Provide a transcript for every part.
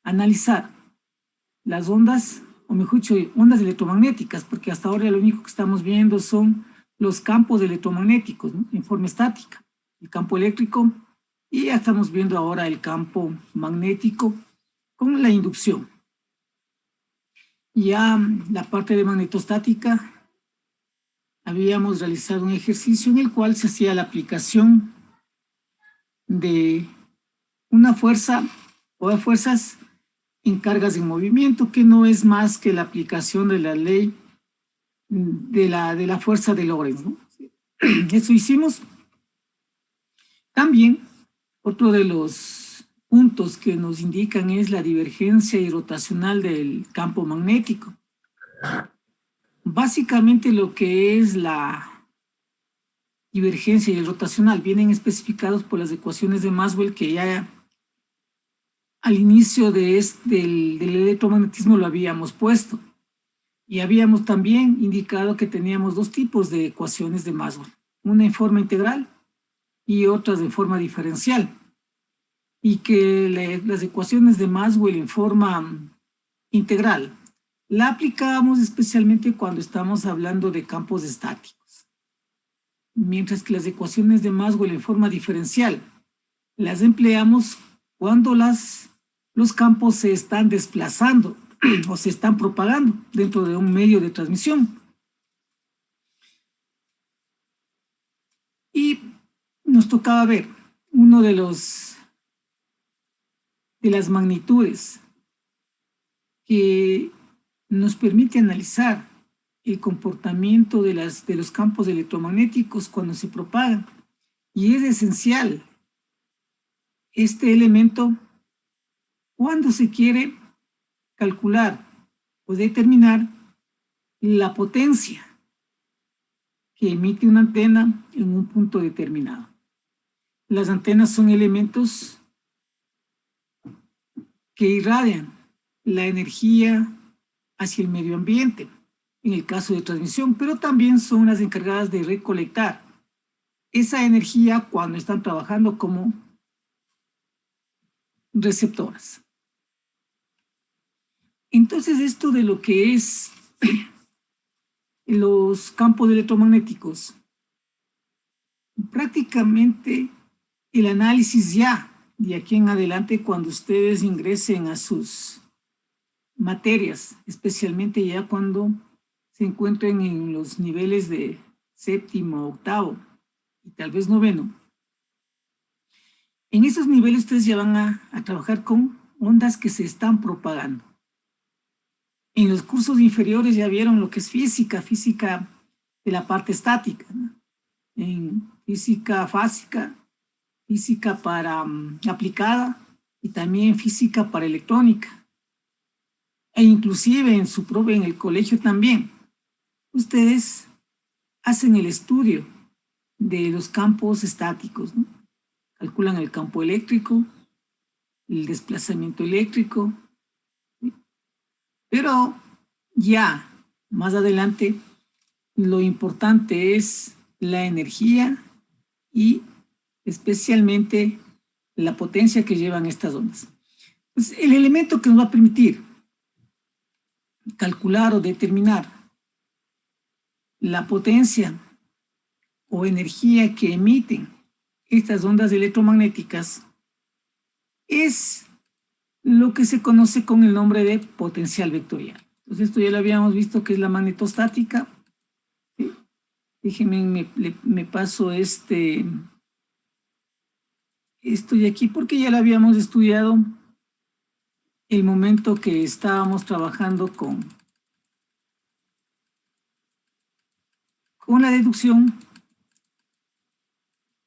analizar las ondas, o mejor dicho, ondas electromagnéticas, porque hasta ahora lo único que estamos viendo son los campos electromagnéticos, ¿no?, en forma estática, el campo eléctrico, y ya estamos viendo ahora el campo magnético con la inducción. Ya la parte de magnetostática, habíamos realizado un ejercicio en el cual se hacía la aplicación de una fuerza o de fuerzas en cargas en movimiento, que no es más que la aplicación de la ley de la fuerza de Lorentz, ¿no? Eso hicimos. También otro de los puntos que nos indican es la divergencia y rotacional del campo magnético. Básicamente lo que es la divergencia y el rotacional vienen especificados por las ecuaciones de Maxwell, que ya al inicio del electromagnetismo lo habíamos puesto. Y habíamos también indicado que teníamos dos tipos de ecuaciones de Maxwell, una en forma integral y otras en forma diferencial. Y que las ecuaciones de Maxwell en forma integral la aplicábamos especialmente cuando estamos hablando de campos estáticos, mientras que las ecuaciones de Maxwell en forma diferencial las empleamos cuando los campos se están desplazando o se están propagando dentro de un medio de transmisión. Y nos tocaba ver uno de las magnitudes que nos permite analizar el comportamiento de los campos electromagnéticos cuando se propagan. Y es esencial este elemento cuando se quiere calcular o determinar la potencia que emite una antena en un punto determinado. Las antenas son elementos que irradian la energía hacia el medio ambiente, en el caso de transmisión, pero también son las encargadas de recolectar esa energía cuando están trabajando como receptoras. Entonces, esto de lo que es los campos electromagnéticos, prácticamente el análisis ya de aquí en adelante, cuando ustedes ingresen a sus materias, especialmente ya cuando se encuentren en los niveles de séptimo, octavo y tal vez noveno, en esos niveles ustedes ya van a trabajar con ondas que se están propagando. En los cursos inferiores ya vieron lo que es física de la parte estática, ¿no? En física fásica, física para aplicada y también física para electrónica. E inclusive en el colegio también, ustedes hacen el estudio de los campos estáticos, ¿no? Calculan el campo eléctrico, el desplazamiento eléctrico, ¿sí? Pero ya más adelante lo importante es la energía y especialmente la potencia que llevan estas ondas. Pues el elemento que nos va a permitir calcular o determinar la potencia o energía que emiten estas ondas electromagnéticas es lo que se conoce con el nombre de potencial vectorial. Entonces esto ya lo habíamos visto, que es la magnetostática. ¿Sí? Déjenme, me paso esto de aquí porque ya lo habíamos estudiado el momento que estábamos trabajando con la deducción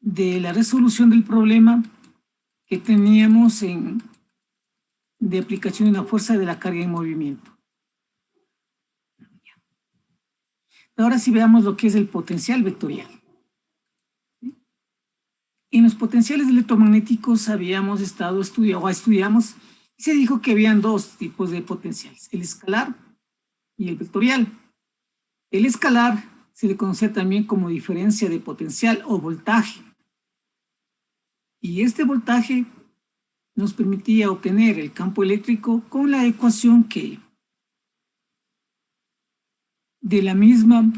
de la resolución del problema que teníamos de aplicación de una fuerza de la carga en movimiento. Ahora sí veamos lo que es el potencial vectorial. En los potenciales electromagnéticos estudiamos, y se dijo que habían dos tipos de potenciales, el escalar y el vectorial. El escalar se le conoce también como diferencia de potencial o voltaje. Y este voltaje nos permitía obtener el campo eléctrico con la ecuación que del mismo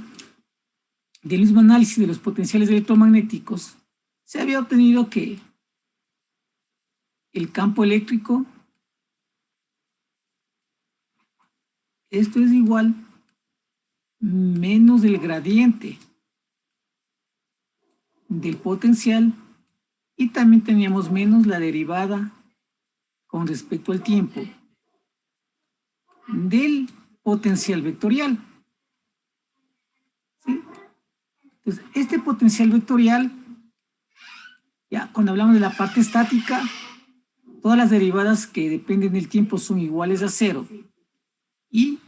análisis de los potenciales electromagnéticos se había obtenido que el campo eléctrico, esto es igual menos el gradiente del potencial, y también teníamos menos la derivada con respecto al tiempo del potencial vectorial. ¿Sí? Entonces, este potencial vectorial, ya cuando hablamos de la parte estática, todas las derivadas que dependen del tiempo son iguales a cero. Y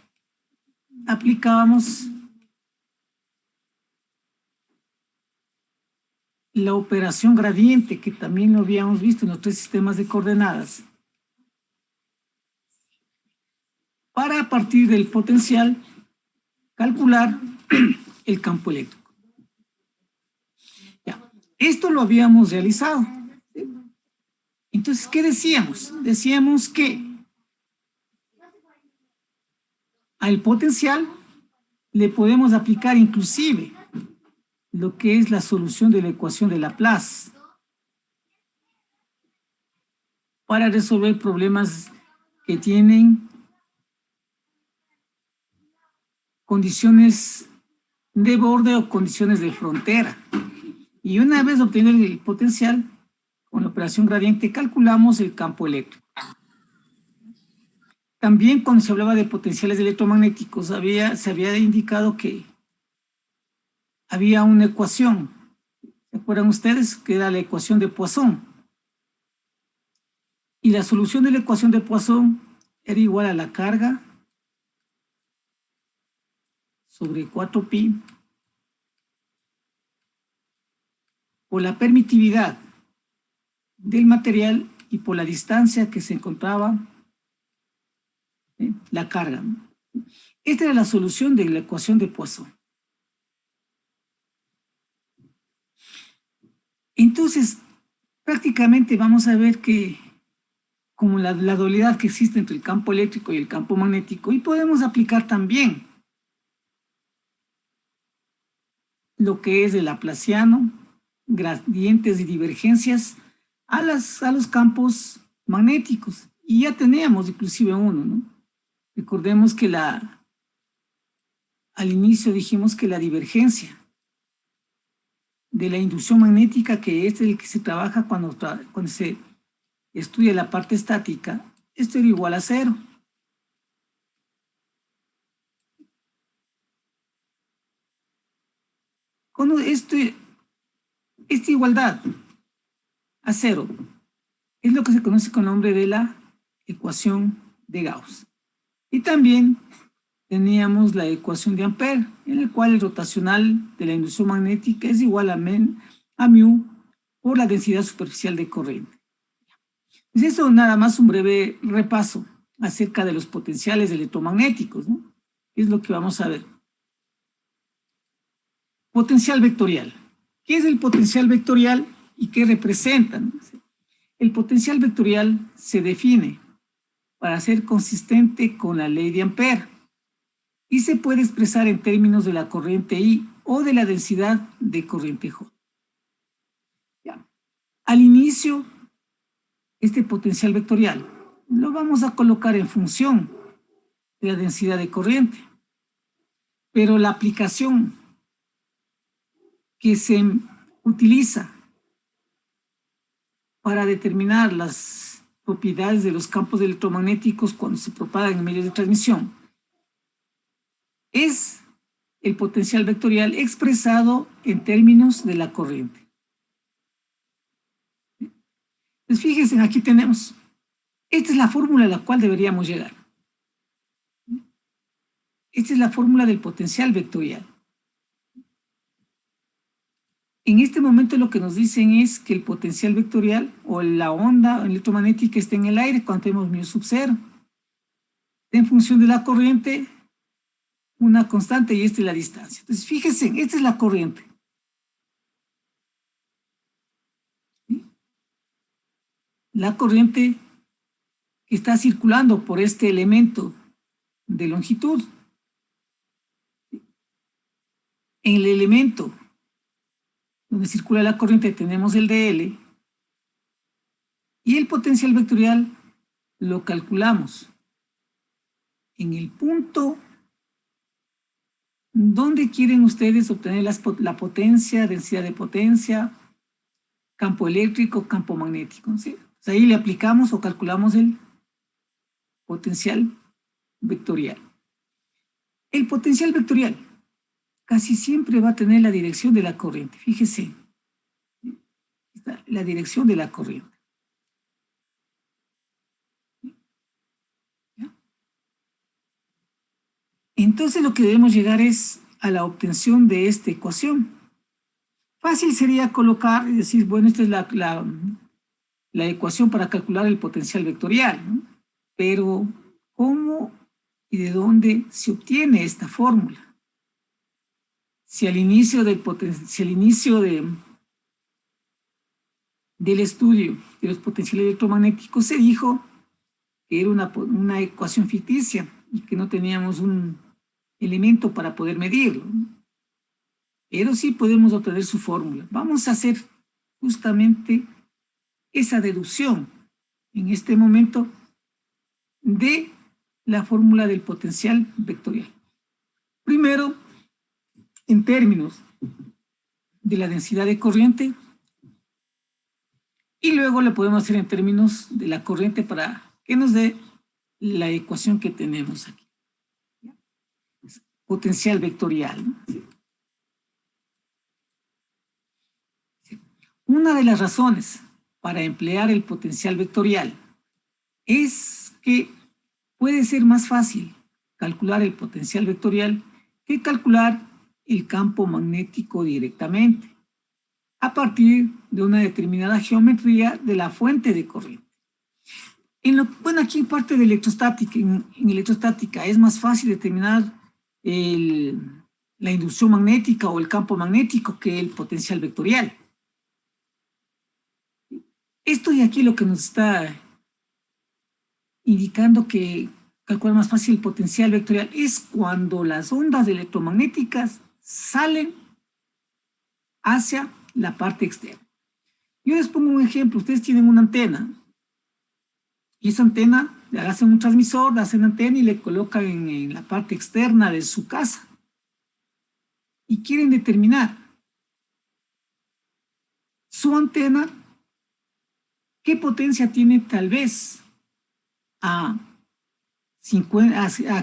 aplicábamos la operación gradiente, que también lo habíamos visto en los tres sistemas de coordenadas, para a partir del potencial calcular el campo eléctrico. Ya, esto lo habíamos realizado. Entonces, ¿qué decíamos? Decíamos que al potencial le podemos aplicar inclusive lo que es la solución de la ecuación de Laplace para resolver problemas que tienen condiciones de borde o condiciones de frontera. Y una vez obtenido el potencial, con la operación gradiente calculamos el campo eléctrico. También cuando se hablaba de potenciales electromagnéticos se había indicado que había una ecuación, ¿se acuerdan ustedes? Que era la ecuación de Poisson. Y la solución de la ecuación de Poisson era igual a la carga sobre 4pi por la permitividad del material y por la distancia que se encontraba la carga. Esta era la solución de la ecuación de Poisson. Entonces, prácticamente vamos a ver que como la dualidad que existe entre el campo eléctrico y el campo magnético, y podemos aplicar también lo que es el laplaciano, gradientes y divergencias a los campos magnéticos. Y ya teníamos inclusive uno, ¿no? Recordemos que al inicio dijimos que la divergencia de la inducción magnética, que es el que se trabaja cuando se estudia la parte estática, esto era igual a 0. Con esta igualdad a 0 es lo que se conoce con el nombre de la ecuación de Gauss. Y también teníamos la ecuación de Ampère, en la cual el rotacional de la inducción magnética es igual a μ por la densidad superficial de corriente. Pues eso nada más un breve repaso acerca de los potenciales electromagnéticos, ¿no? Es lo que vamos a ver. Potencial vectorial. ¿Qué es el potencial vectorial y qué representa? El potencial vectorial se define para ser consistente con la ley de Ampère y se puede expresar en términos de la corriente I o de la densidad de corriente J. Ya. Al inicio, este potencial vectorial lo vamos a colocar en función de la densidad de corriente, pero la aplicación que se utiliza para determinar las propiedades de los campos electromagnéticos cuando se propagan en medios de transmisión es el potencial vectorial expresado en términos de la corriente. Pues fíjense, aquí tenemos, esta es la fórmula a la cual deberíamos llegar. Esta es la fórmula del potencial vectorial. En este momento lo que nos dicen es que el potencial vectorial o la onda electromagnética está en el aire cuando tenemos μ sub 0. En función de la corriente, una constante, y esta es la distancia. Entonces, fíjense, esta es la corriente. ¿Sí? La corriente que está circulando por este elemento de longitud. En el elemento donde circula la corriente tenemos el dl y el potencial vectorial lo calculamos en el punto donde quieren ustedes obtener la potencia, densidad de potencia, campo eléctrico, campo magnético, ¿sí? Pues ahí le aplicamos o calculamos el potencial vectorial. El potencial vectorial casi siempre va a tener la dirección de la corriente. Fíjese, la dirección de la corriente. Entonces lo que debemos llegar es a la obtención de esta ecuación. Fácil sería colocar y decir, bueno, esta es la ecuación para calcular el potencial vectorial, ¿no? Pero, ¿cómo y de dónde se obtiene esta fórmula? Si al inicio del estudio de los potenciales electromagnéticos se dijo que era una ecuación ficticia y que no teníamos un elemento para poder medirlo, ¿no? Pero sí podemos obtener su fórmula. Vamos a hacer justamente esa deducción en este momento de la fórmula del potencial vectorial. Primero, en términos de la densidad de corriente, y luego lo podemos hacer en términos de la corriente para que nos dé la ecuación que tenemos aquí. Potencial vectorial, ¿no? Una de las razones para emplear el potencial vectorial es que puede ser más fácil calcular el potencial vectorial que calcular el campo magnético directamente, a partir de una determinada geometría de la fuente de corriente. Bueno, aquí en parte de electrostática, en electrostática es más fácil determinar la inducción magnética o el campo magnético que el potencial vectorial. Esto de aquí lo que nos está indicando que calcular más fácil el potencial vectorial es cuando las ondas electromagnéticas salen hacia la parte externa. Yo les pongo un ejemplo. Ustedes tienen una antena y esa antena le hacen un transmisor, le hacen antena y le colocan en la parte externa de su casa y quieren determinar su antena, qué potencia tiene tal vez a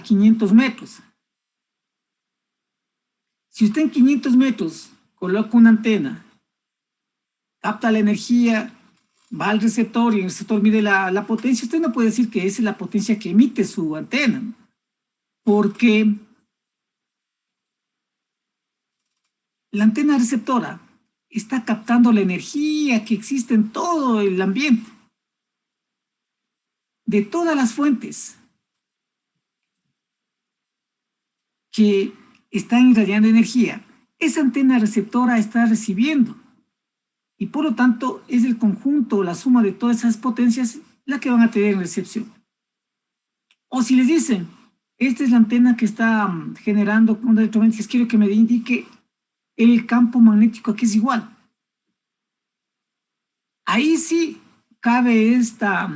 500 metros. Si usted en 500 metros coloca una antena, capta la energía, va al receptor y el receptor mide la potencia, usted no puede decir que esa es la potencia que emite su antena, ¿no? Porque la antena receptora está captando la energía que existe en todo el ambiente, de todas las fuentes que están irradiando energía. Esa antena receptora está recibiendo y por lo tanto es el conjunto, la suma de todas esas potencias la que van a tener en recepción. O si les dicen, esta es la antena que está generando ondas electromagnéticas, quiero que me indique el campo magnético que es igual. Ahí sí cabe esta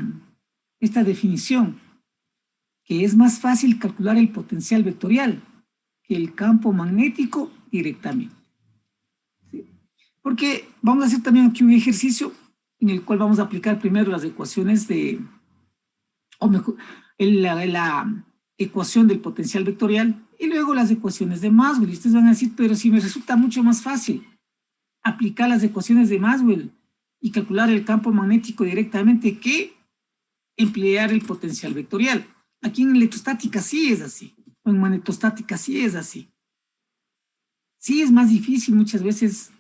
definición, que es más fácil calcular el potencial vectorial que el campo magnético directamente. ¿Sí? Porque vamos a hacer también aquí un ejercicio en el cual vamos a aplicar primero las ecuaciones o mejor, la ecuación del potencial vectorial y luego las ecuaciones de Maxwell. Y ustedes van a decir, pero si me resulta mucho más fácil aplicar las ecuaciones de Maxwell y calcular el campo magnético directamente que emplear el potencial vectorial. Aquí en electrostática sí es así, o en magnetostática sí es así. Sí es más difícil muchas veces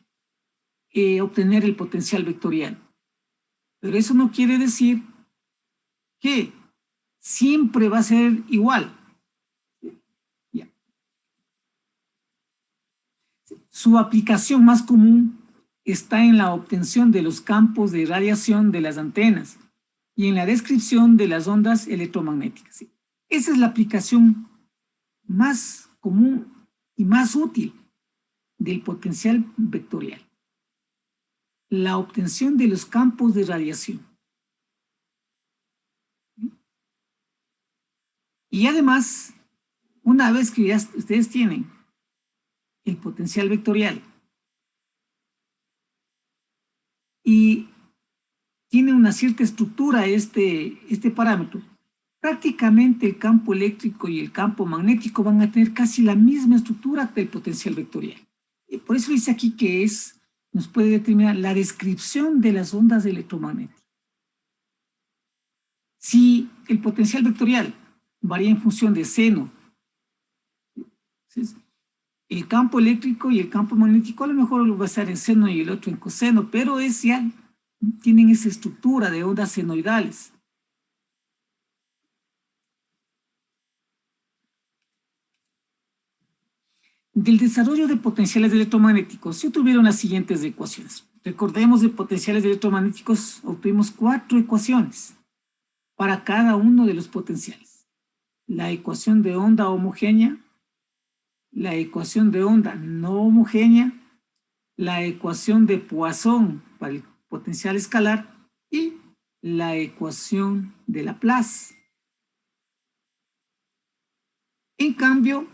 obtener el potencial vectorial, pero eso no quiere decir que siempre va a ser igual. Ya. Su aplicación más común está en la obtención de los campos de radiación de las antenas, y en la descripción de las ondas electromagnéticas. ¿Sí? Esa es la aplicación más común y más útil del potencial vectorial. La obtención de los campos de radiación. Y además, una vez que ya ustedes tienen el potencial vectorial y tiene una cierta estructura este parámetro, prácticamente el campo eléctrico y el campo magnético van a tener casi la misma estructura del potencial vectorial. Y por eso dice aquí que nos puede determinar la descripción de las ondas electromagnéticas. Si el potencial vectorial varía en función de seno, entonces, el campo eléctrico y el campo magnético a lo mejor va a estar en seno y el otro en coseno, pero ya tienen esa estructura de ondas senoidales. Del desarrollo de potenciales electromagnéticos se obtuvieron las siguientes ecuaciones. Recordemos, de potenciales electromagnéticos obtuvimos 4 ecuaciones para cada uno de los potenciales. La ecuación de onda homogénea, la ecuación de onda no homogénea, la ecuación de Poisson para el potencial escalar y la ecuación de Laplace. En cambio,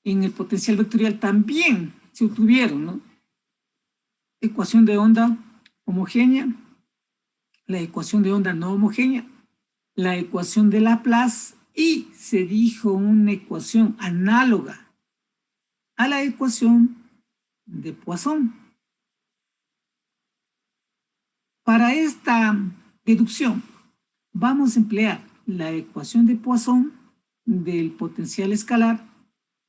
en el potencial vectorial también se obtuvieron, ¿no? Ecuación de onda homogénea, la ecuación de onda no homogénea, la ecuación de Laplace y se dijo una ecuación análoga a la ecuación de Poisson. Para esta deducción vamos a emplear la ecuación de Poisson del potencial escalar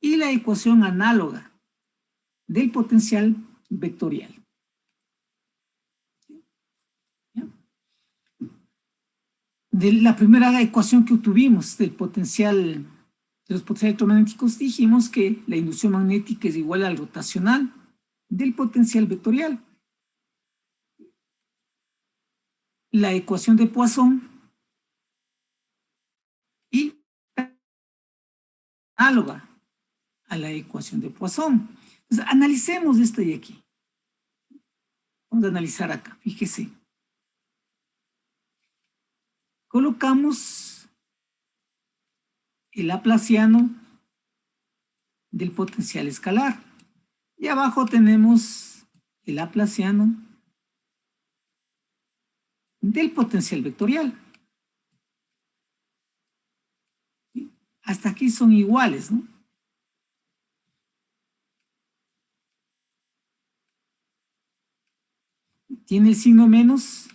y la ecuación análoga del potencial vectorial. De la primera ecuación que obtuvimos del potencial, de los potenciales electromagnéticos, dijimos que la inducción magnética es igual al rotacional del potencial vectorial. La ecuación de Poisson y análoga a la ecuación de Poisson. Entonces, analicemos esto de aquí. Vamos a analizar acá, fíjese. Colocamos el laplaciano del potencial escalar. Y abajo tenemos el laplaciano del potencial vectorial. Hasta aquí son iguales, ¿no? Tiene el signo menos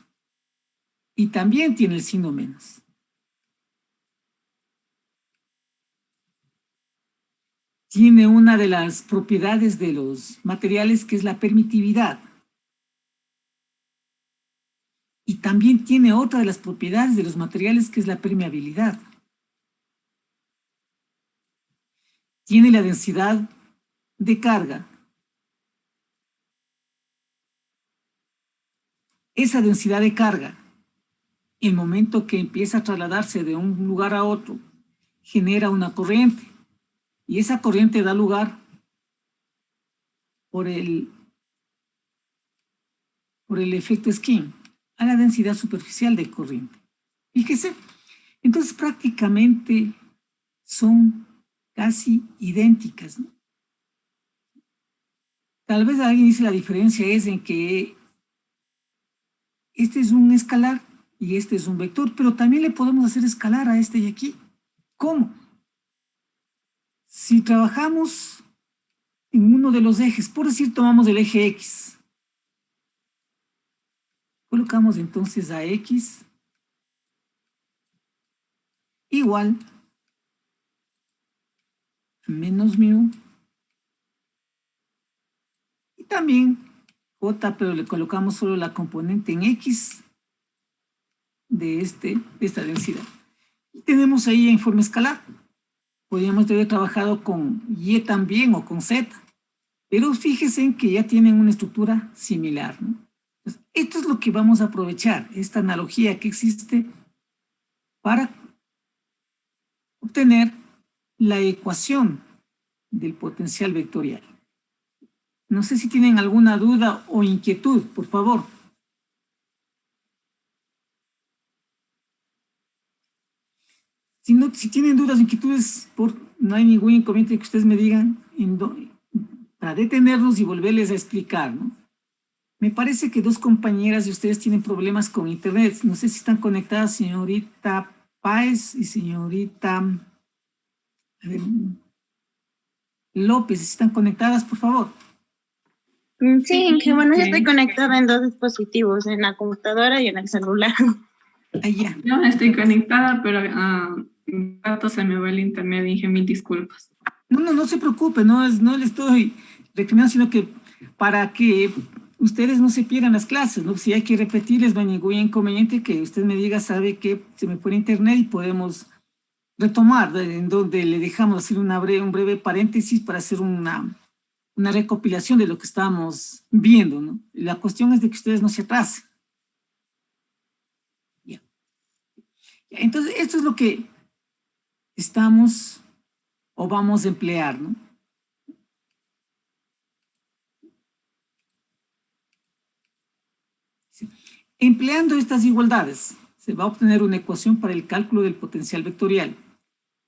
y también tiene el signo menos. Tiene una de las propiedades de los materiales que es la permitividad. Y también tiene otra de las propiedades de los materiales que es la permeabilidad. Tiene la densidad de carga. Esa densidad de carga, el momento que empieza a trasladarse de un lugar a otro, genera una corriente. Y esa corriente da lugar por el efecto Skin a la densidad superficial de corriente. Fíjese, entonces prácticamente son casi idénticas, ¿no? Tal vez alguien dice la diferencia es en que este es un escalar y este es un vector, pero también le podemos hacer escalar a este de aquí. ¿Cómo? Si trabajamos en uno de los ejes, por decir, tomamos el eje X. Colocamos entonces a X igual a menos mu. Y también J, pero le colocamos solo la componente en X de esta densidad. Y tenemos ahí en forma escalar. Podríamos haber trabajado con Y también o con Z, pero fíjense que ya tienen una estructura similar, ¿no? Entonces, esto es lo que vamos a aprovechar, esta analogía que existe para obtener la ecuación del potencial vectorial. No sé si tienen alguna duda o inquietud, por favor. Si tienen dudas o inquietudes, no hay ningún inconveniente que ustedes me digan para detenernos y volverles a explicar, ¿no? Me parece que dos compañeras de ustedes tienen problemas con internet. No sé si están conectadas, señorita Páez y señorita López. Si están conectadas, por favor. Sí, que bueno, yo estoy conectada en dos dispositivos, en la computadora y en el celular. Allá. Yo estoy conectada, pero un rato se me va el internet, dije 1000 disculpas. No se preocupe, no le estoy recriminando, sino que para que ustedes no se pierdan las clases, ¿no? Si hay que repetirles, no hay ningún inconveniente que usted me diga, sabe que se me fue el internet y podemos retomar, en donde le dejamos hacer un breve paréntesis para hacer una recopilación de lo que estábamos viendo, ¿no? La cuestión es de que ustedes no se atrasen. Ya. Entonces, esto es lo que estamos o vamos a emplear, ¿no? Sí. Empleando estas igualdades, se va a obtener una ecuación para el cálculo del potencial vectorial,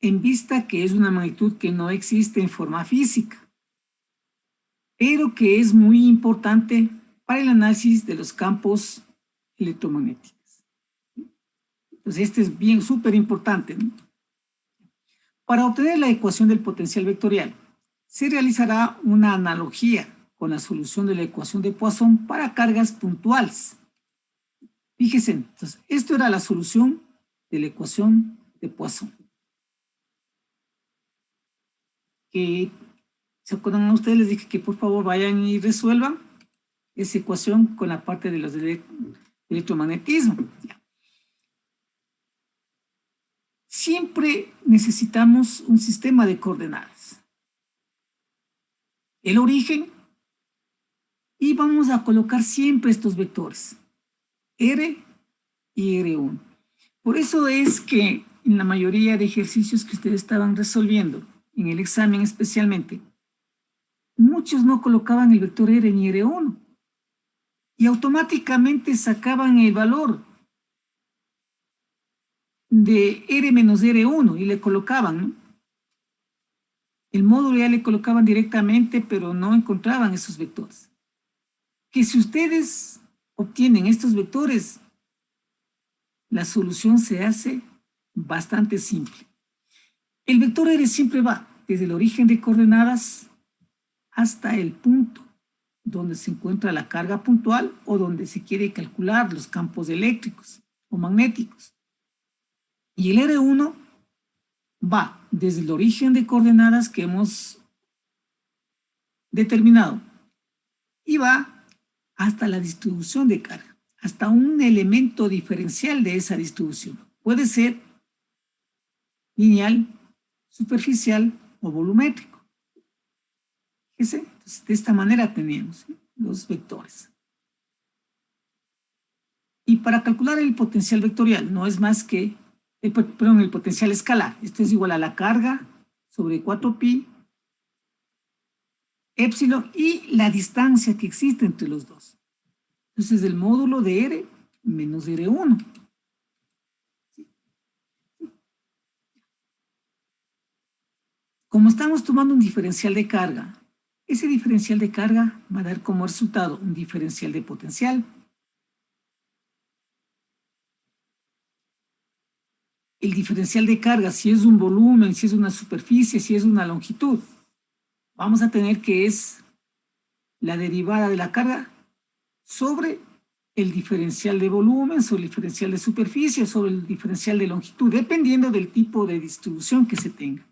en vista que es una magnitud que no existe en forma física, pero que es muy importante para el análisis de los campos electromagnéticos. Entonces, este es bien, súper importante, ¿no? Para obtener la ecuación del potencial vectorial, se realizará una analogía con la solución de la ecuación de Poisson para cargas puntuales. Fíjense, entonces, esto era la solución de la ecuación de Poisson. ¿Se acuerdan ustedes? Les dije que por favor vayan y resuelvan esa ecuación con la parte de los electromagnetismo. Siempre necesitamos un sistema de coordenadas. El origen, y vamos a colocar siempre estos vectores, R y R1. Por eso es que en la mayoría de ejercicios que ustedes estaban resolviendo, en el examen especialmente, muchos no colocaban el vector R ni R1 y automáticamente sacaban el valor de R menos R1 y le colocaban, ¿no? El módulo ya le colocaban directamente, pero no encontraban esos vectores. Que si ustedes obtienen estos vectores, la solución se hace bastante simple. El vector R siempre va desde el origen de coordenadas hasta el punto donde se encuentra la carga puntual o donde se quiere calcular los campos eléctricos o magnéticos. Y el R1 va desde el origen de coordenadas que hemos determinado y va hasta la distribución de carga, hasta un elemento diferencial de esa distribución. Puede ser lineal, superficial o volumétrico. Entonces, de esta manera tenemos los vectores. Y para calcular el potencial vectorial no es más que, el potencial escalar. Esto es igual a la carga sobre 4pi épsilon y la distancia que existe entre los dos. Entonces, el módulo de R menos R1. Como estamos tomando un diferencial de carga, ese diferencial de carga va a dar como resultado un diferencial de potencial. El diferencial de carga, si es un volumen, si es una superficie, si es una longitud, vamos a tener que es la derivada de la carga sobre el diferencial de volumen, sobre el diferencial de superficie, sobre el diferencial de longitud, dependiendo del tipo de distribución que se tenga.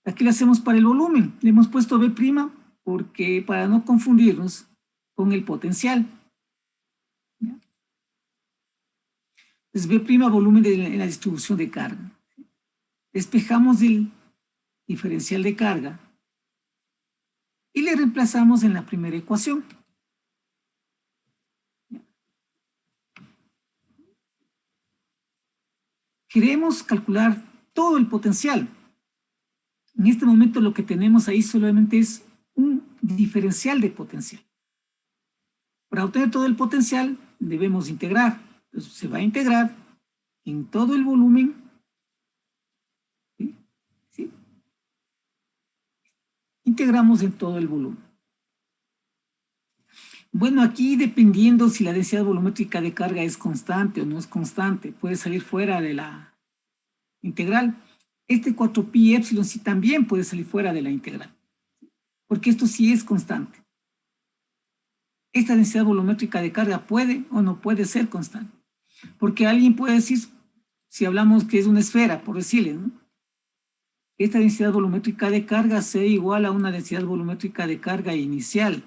Aquí lo hacemos para el volumen. Le hemos puesto B' porque para no confundirnos con el potencial. Es B' volumen en la distribución de carga. Despejamos el diferencial de carga y le reemplazamos en la primera ecuación. queremos calcular todo el potencial. En este momento lo que tenemos ahí solamente es un diferencial de potencial. Para obtener todo el potencial debemos integrar. Entonces se va a integrar en todo el volumen. ¿Sí? ¿Sí? Integramos en todo el volumen. Bueno, aquí dependiendo si la densidad volumétrica de carga es constante o no es constante, puede salir fuera de la integral. Este 4pi epsilon sí también puede salir fuera de la integral, porque esto sí es constante. Esta densidad volumétrica de carga puede o no puede ser constante, porque alguien puede decir, si hablamos que es una esfera, por decirle, ¿no?, esta densidad volumétrica de carga sea igual a una densidad volumétrica de carga inicial.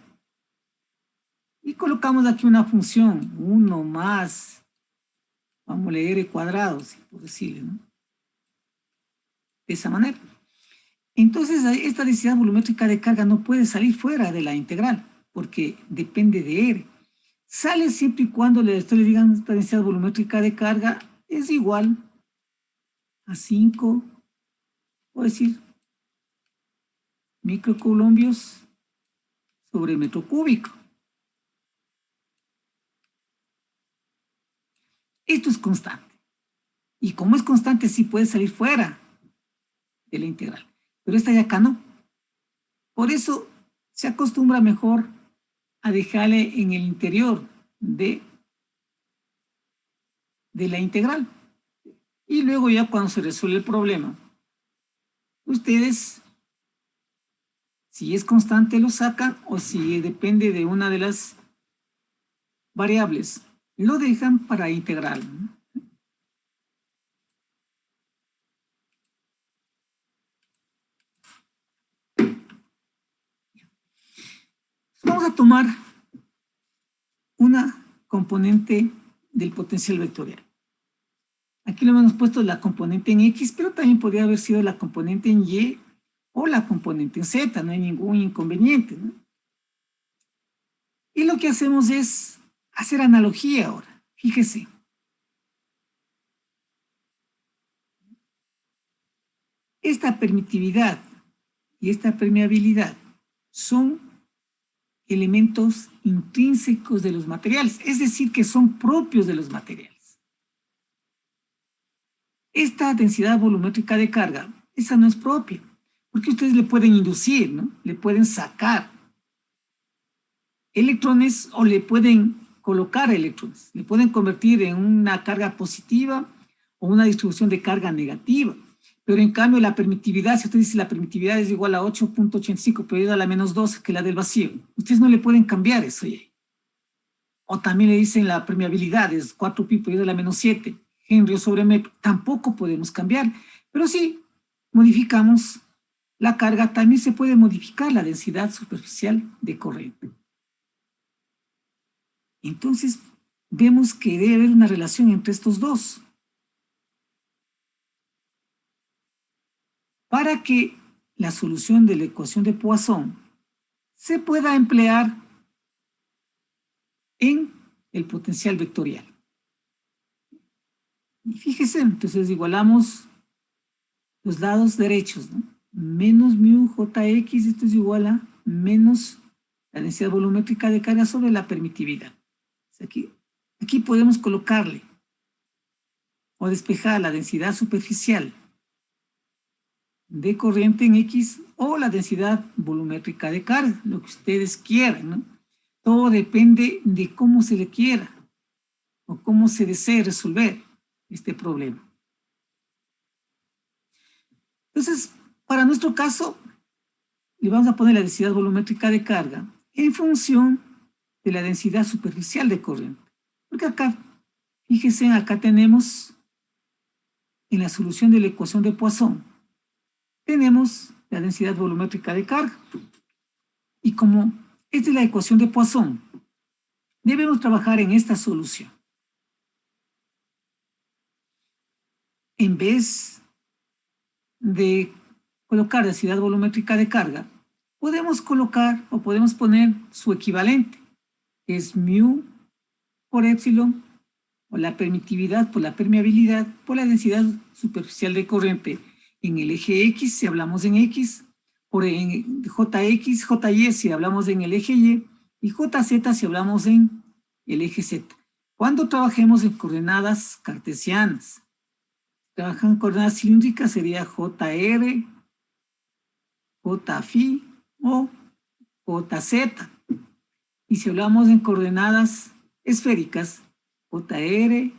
Y colocamos aquí una función, 1 más, vamos a leer r cuadrado, por decirle, ¿no?, de esa manera. Entonces, esta densidad volumétrica de carga no puede salir fuera de la integral, porque depende de R. Sale siempre y cuando le digan esta densidad volumétrica de carga es igual a 5, voy a decir, microcoulombios sobre metro cúbico. Esto es constante. Y como es constante, sí puede salir fuera de la integral. Pero esta de acá no. Por eso se acostumbra mejor a dejarle en el interior de la integral. Y luego ya cuando se resuelve el problema, ustedes, si es constante, lo sacan, o si depende de una de las variables, lo dejan para integral, ¿no? Vamos a tomar una componente del potencial vectorial. Aquí lo hemos puesto la componente en X, pero también podría haber sido la componente en Y o la componente en Z, no hay ningún inconveniente, ¿no? Y lo que hacemos es hacer analogía ahora. Fíjese. Esta permitividad y esta permeabilidad son elementos intrínsecos de los materiales, es decir, que son propios de los materiales. Esta densidad volumétrica de carga, esa no es propia, porque ustedes le pueden inducir, ¿no?, le pueden sacar electrones o le pueden colocar electrones, le pueden convertir en una carga positiva o una distribución de carga negativa. Pero en cambio la permitividad, si usted dice la permitividad es igual a 8.85 pero a la menos 12 que la del vacío, ustedes no le pueden cambiar eso. O también le dicen la permeabilidad es 4pi por a la menos 7 Henry sobre metro, tampoco podemos cambiar. Pero sí, modificamos la carga, también se puede modificar la densidad superficial de corriente. Entonces, vemos que debe haber una relación entre estos dos. Para que la solución de la ecuación de Poisson se pueda emplear en el potencial vectorial. Y fíjese, entonces igualamos los lados derechos, ¿no? Menos mu jx, esto es igual a menos la densidad volumétrica de carga sobre la permitividad. Aquí podemos colocarle o despejar la densidad superficial de corriente en X o la densidad volumétrica de carga, lo que ustedes quieran, ¿no? Todo depende de cómo se le quiera o cómo se desee resolver este problema. Entonces, para nuestro caso, le vamos a poner la densidad volumétrica de carga en función de la densidad superficial de corriente. Porque acá, fíjense, acá tenemos en la solución de la ecuación de Poisson, tenemos la densidad volumétrica de carga. Y como esta es la ecuación de Poisson, debemos trabajar en esta solución. En vez de colocar densidad volumétrica de carga, podemos colocar o podemos poner su equivalente, que es mu por epsilon o la permitividad por la permeabilidad por la densidad superficial de corriente en el eje X, si hablamos en X, por en JX, JY si hablamos en el eje y JZ si hablamos en el eje Z. Cuando trabajemos en coordenadas cartesianas, trabajan coordenadas cilíndricas sería JR, Jφ o JZ. Y si hablamos en coordenadas esféricas, JR,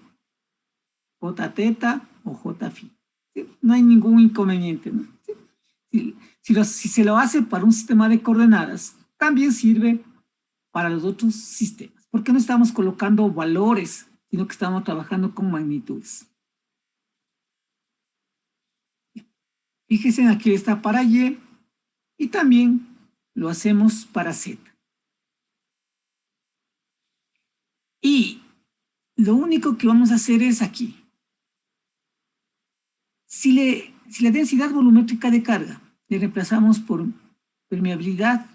Jθ o Jφ. ¿Sí? No hay ningún inconveniente, ¿no? ¿Sí? Si se lo hace para un sistema de coordenadas, también sirve para los otros sistemas, porque no estamos colocando valores, sino que estamos trabajando con magnitudes. Fíjense, aquí está para Y y también lo hacemos para Z. Y lo único que vamos a hacer es aquí. Si la densidad volumétrica de carga le reemplazamos por permeabilidad,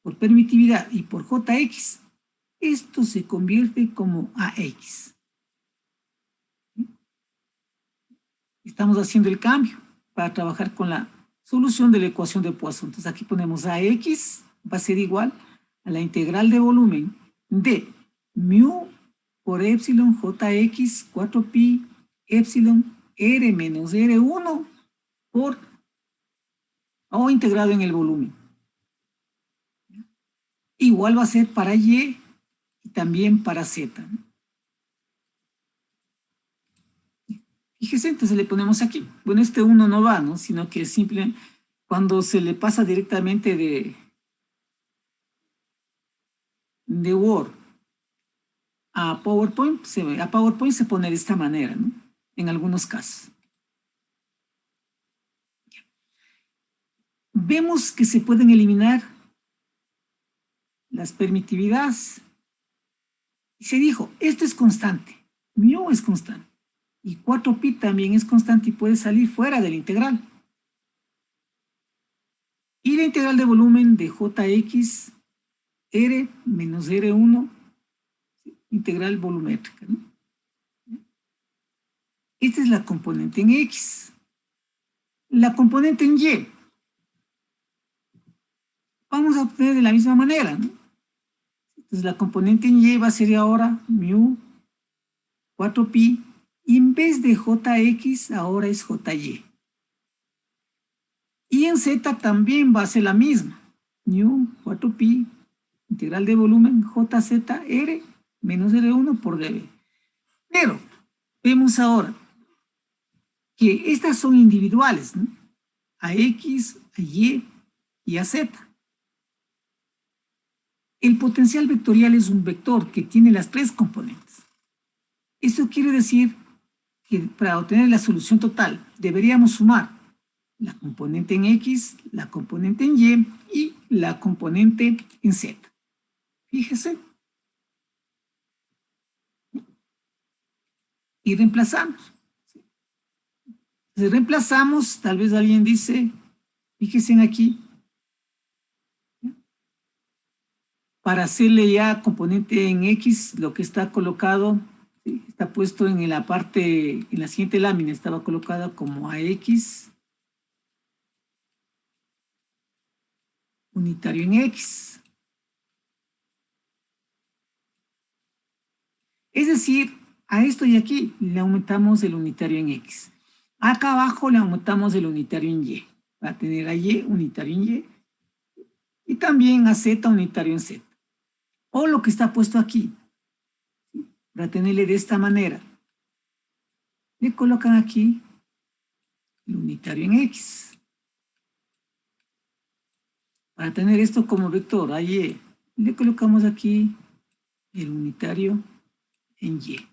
por permitividad y por Jx, esto se convierte como AX. Estamos haciendo el cambio para trabajar con la solución de la ecuación de Poisson. Entonces aquí ponemos AX, va a ser igual a la integral de volumen de mu por epsilon Jx 4pi epsilon R menos R1 por O integrado en el volumen. Igual va a ser para Y y también para Z. Fíjese, entonces le ponemos aquí. Bueno, este 1 no va, ¿no? Sino que simple, cuando se le pasa directamente de Word a PowerPoint se pone de esta manera, ¿no? En algunos casos. Vemos que se pueden eliminar las permitividades. Y se dijo, esto es constante, mu es constante, y 4pi también es constante y puede salir fuera de la integral. Y la integral de volumen de Jx, R menos R1, integral volumétrica, ¿no? Esta es la componente en X. La componente en Y, vamos a obtener de la misma manera, ¿no? Entonces la componente en Y va a ser ahora mu 4pi, y en vez de Jx, ahora es Jy. Y en Z también va a ser la misma, mu 4pi, integral de volumen Jz R menos R1 por dB. Pero vemos ahora que estas son individuales, ¿no? A X, a Y y a Z. El potencial vectorial es un vector que tiene las tres componentes. Esto quiere decir que para obtener la solución total deberíamos sumar la componente en X, la componente en Y la componente en Z. Fíjese. Y reemplazamos. Si reemplazamos, tal vez alguien dice, fíjense aquí, para hacerle ya componente en X, lo que está colocado, ¿sí? Está puesto en la parte, en la siguiente lámina, estaba colocada como AX, unitario en X. Es decir, a esto y aquí le aumentamos el unitario en X. Acá abajo le aumentamos el unitario en Y. Va a tener a Y unitario en Y. Y también a Z unitario en Z. O lo que está puesto aquí. Para tenerle de esta manera. Le colocan aquí el unitario en X. Para tener esto como vector a Y, le colocamos aquí el unitario en Y.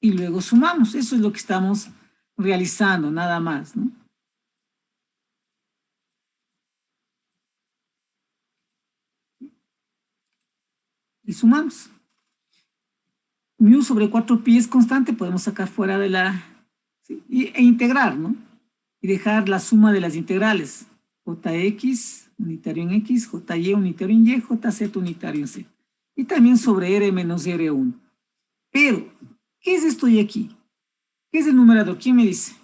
Y luego sumamos. Eso es lo que estamos realizando, nada más, ¿no? Y sumamos. Mu sobre 4pi es constante, podemos sacar fuera de la... ¿sí? E integrar, ¿no? Y dejar la suma de las integrales. Jx, unitario en X, Jy, unitario en Y, Jz, unitario en Z. Y también sobre R menos R1. Pero, ¿qué es esto de aquí? ¿Qué es el numerador? ¿Quién me dice?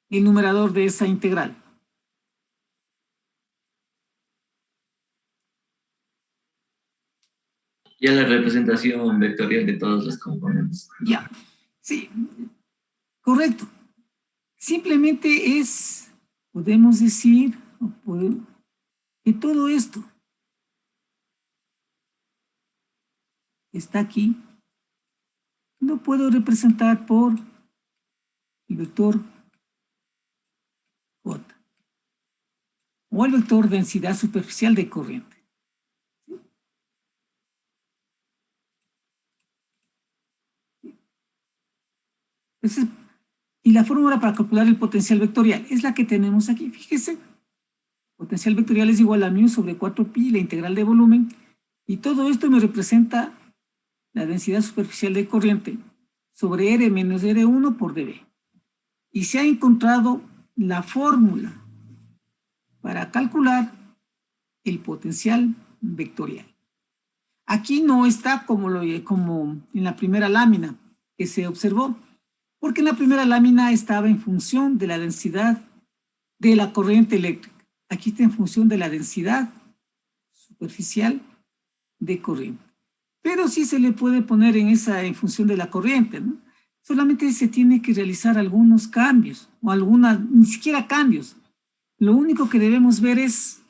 El numerador de esa integral. Ya la representación vectorial de todos los componentes. Ya, sí, correcto. Simplemente es, podemos decir, que todo esto está aquí, lo puedo representar por el vector J o el vector densidad superficial de corriente. Entonces, y la fórmula para calcular el potencial vectorial es la que tenemos aquí. Fíjese, potencial vectorial es igual a μ sobre 4pi, la integral de volumen, y todo esto me representa la densidad superficial de corriente sobre R menos R1 por dB. Y se ha encontrado la fórmula para calcular el potencial vectorial. Aquí no está como en la primera lámina que se observó, porque en la primera lámina estaba en función de la densidad de la corriente eléctrica. Aquí está en función de la densidad superficial de corriente. Pero sí se le puede poner en función de la corriente, ¿no? Solamente se tiene que realizar algunos cambios, o ni siquiera cambios. Lo único que debemos ver es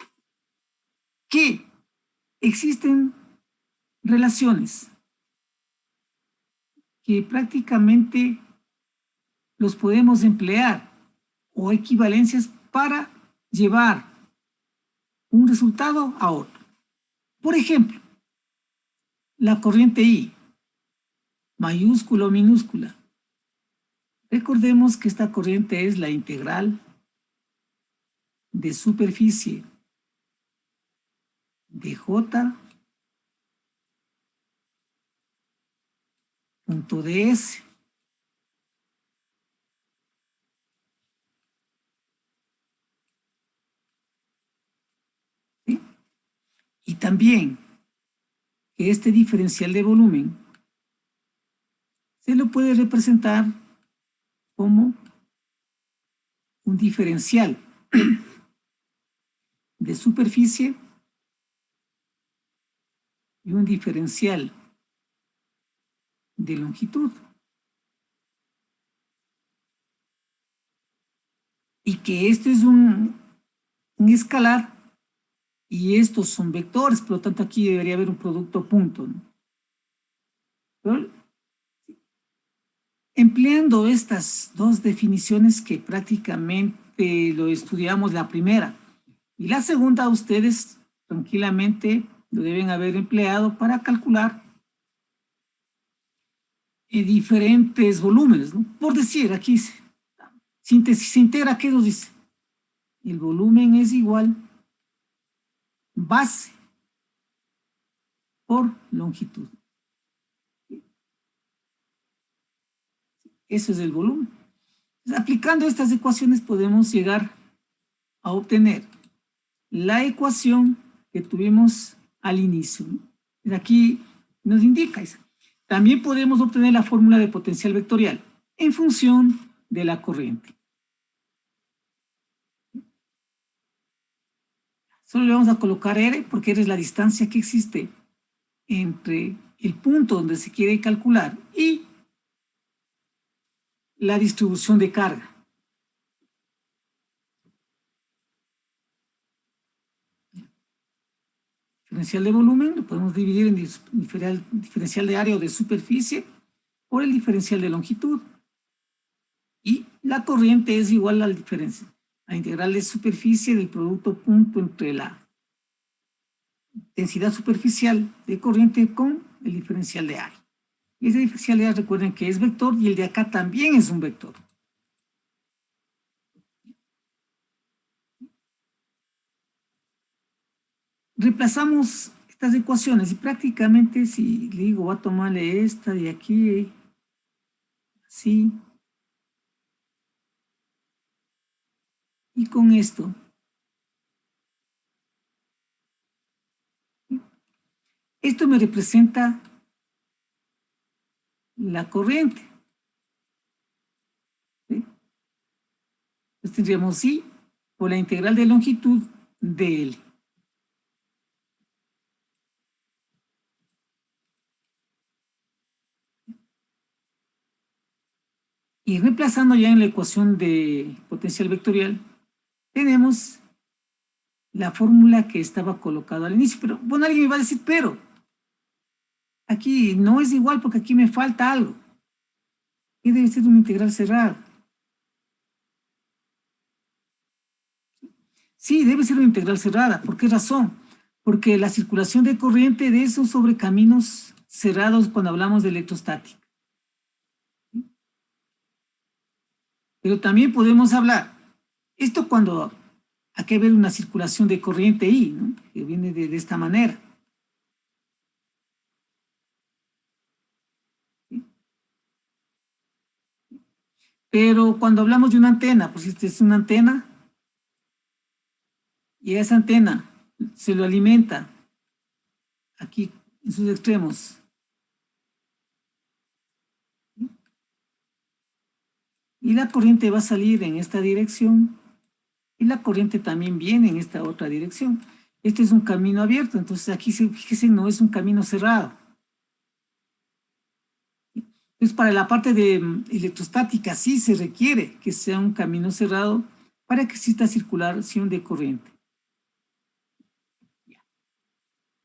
que existen relaciones que prácticamente los podemos emplear o equivalencias para llevar un resultado a otro. Por ejemplo, la corriente I, mayúscula o minúscula. Recordemos que esta corriente es la integral de superficie de J punto ds ¿sí? Y también que este diferencial de volumen se lo puede representar como un diferencial de superficie y un diferencial de longitud. Y que esto es un escalar y estos son vectores, por lo tanto aquí debería haber un producto punto, ¿no? Pero, empleando estas dos definiciones que prácticamente lo estudiamos la primera y la segunda, ustedes tranquilamente lo deben haber empleado para calcular diferentes volúmenes, ¿no? Por decir, aquí se integra, ¿qué nos dice? El volumen es igual base por longitud. Eso es el volumen. Aplicando estas ecuaciones podemos llegar a obtener la ecuación que tuvimos al inicio, ¿no? Aquí nos indica eso. También podemos obtener la fórmula de potencial vectorial en función de la corriente. Solo le vamos a colocar R porque R es la distancia que existe entre el punto donde se quiere calcular y la distribución de carga. Diferencial de volumen lo podemos dividir en diferencial de área o de superficie por el diferencial de longitud. Y la corriente es igual al diferencial, a integral de superficie del producto punto entre la densidad superficial de corriente con el diferencial de área. Y ese diferencial de área, recuerden que es vector y el de acá también es un vector. Reemplazamos estas ecuaciones y prácticamente si le digo voy a tomarle esta de aquí, así, y con esto Esto me representa la corriente. ¿Sí? Entonces tendríamos I por la integral de longitud de L. Y reemplazando ya en la ecuación de potencial vectorial, tenemos la fórmula que estaba colocada al inicio. Pero, bueno, alguien me va a decir, pero aquí no es igual porque aquí me falta algo. ¿Qué debe ser una integral cerrada? Sí, debe ser una integral cerrada. ¿Por qué razón? Porque la circulación de corriente de esos sobre caminos cerrados cuando hablamos de electrostática. Pero también podemos hablar, esto cuando hay que ver una circulación de corriente I, ¿no? Que viene de esta manera. ¿Sí? Pero cuando hablamos de una antena, pues esta es una antena, y a esa antena se lo alimenta aquí en sus extremos. Y la corriente va a salir en esta dirección, y la corriente también viene en esta otra dirección. Este es un camino abierto, entonces aquí, fíjese, no es un camino cerrado. Entonces, para la parte de electrostática sí se requiere que sea un camino cerrado para que exista circulación de corriente.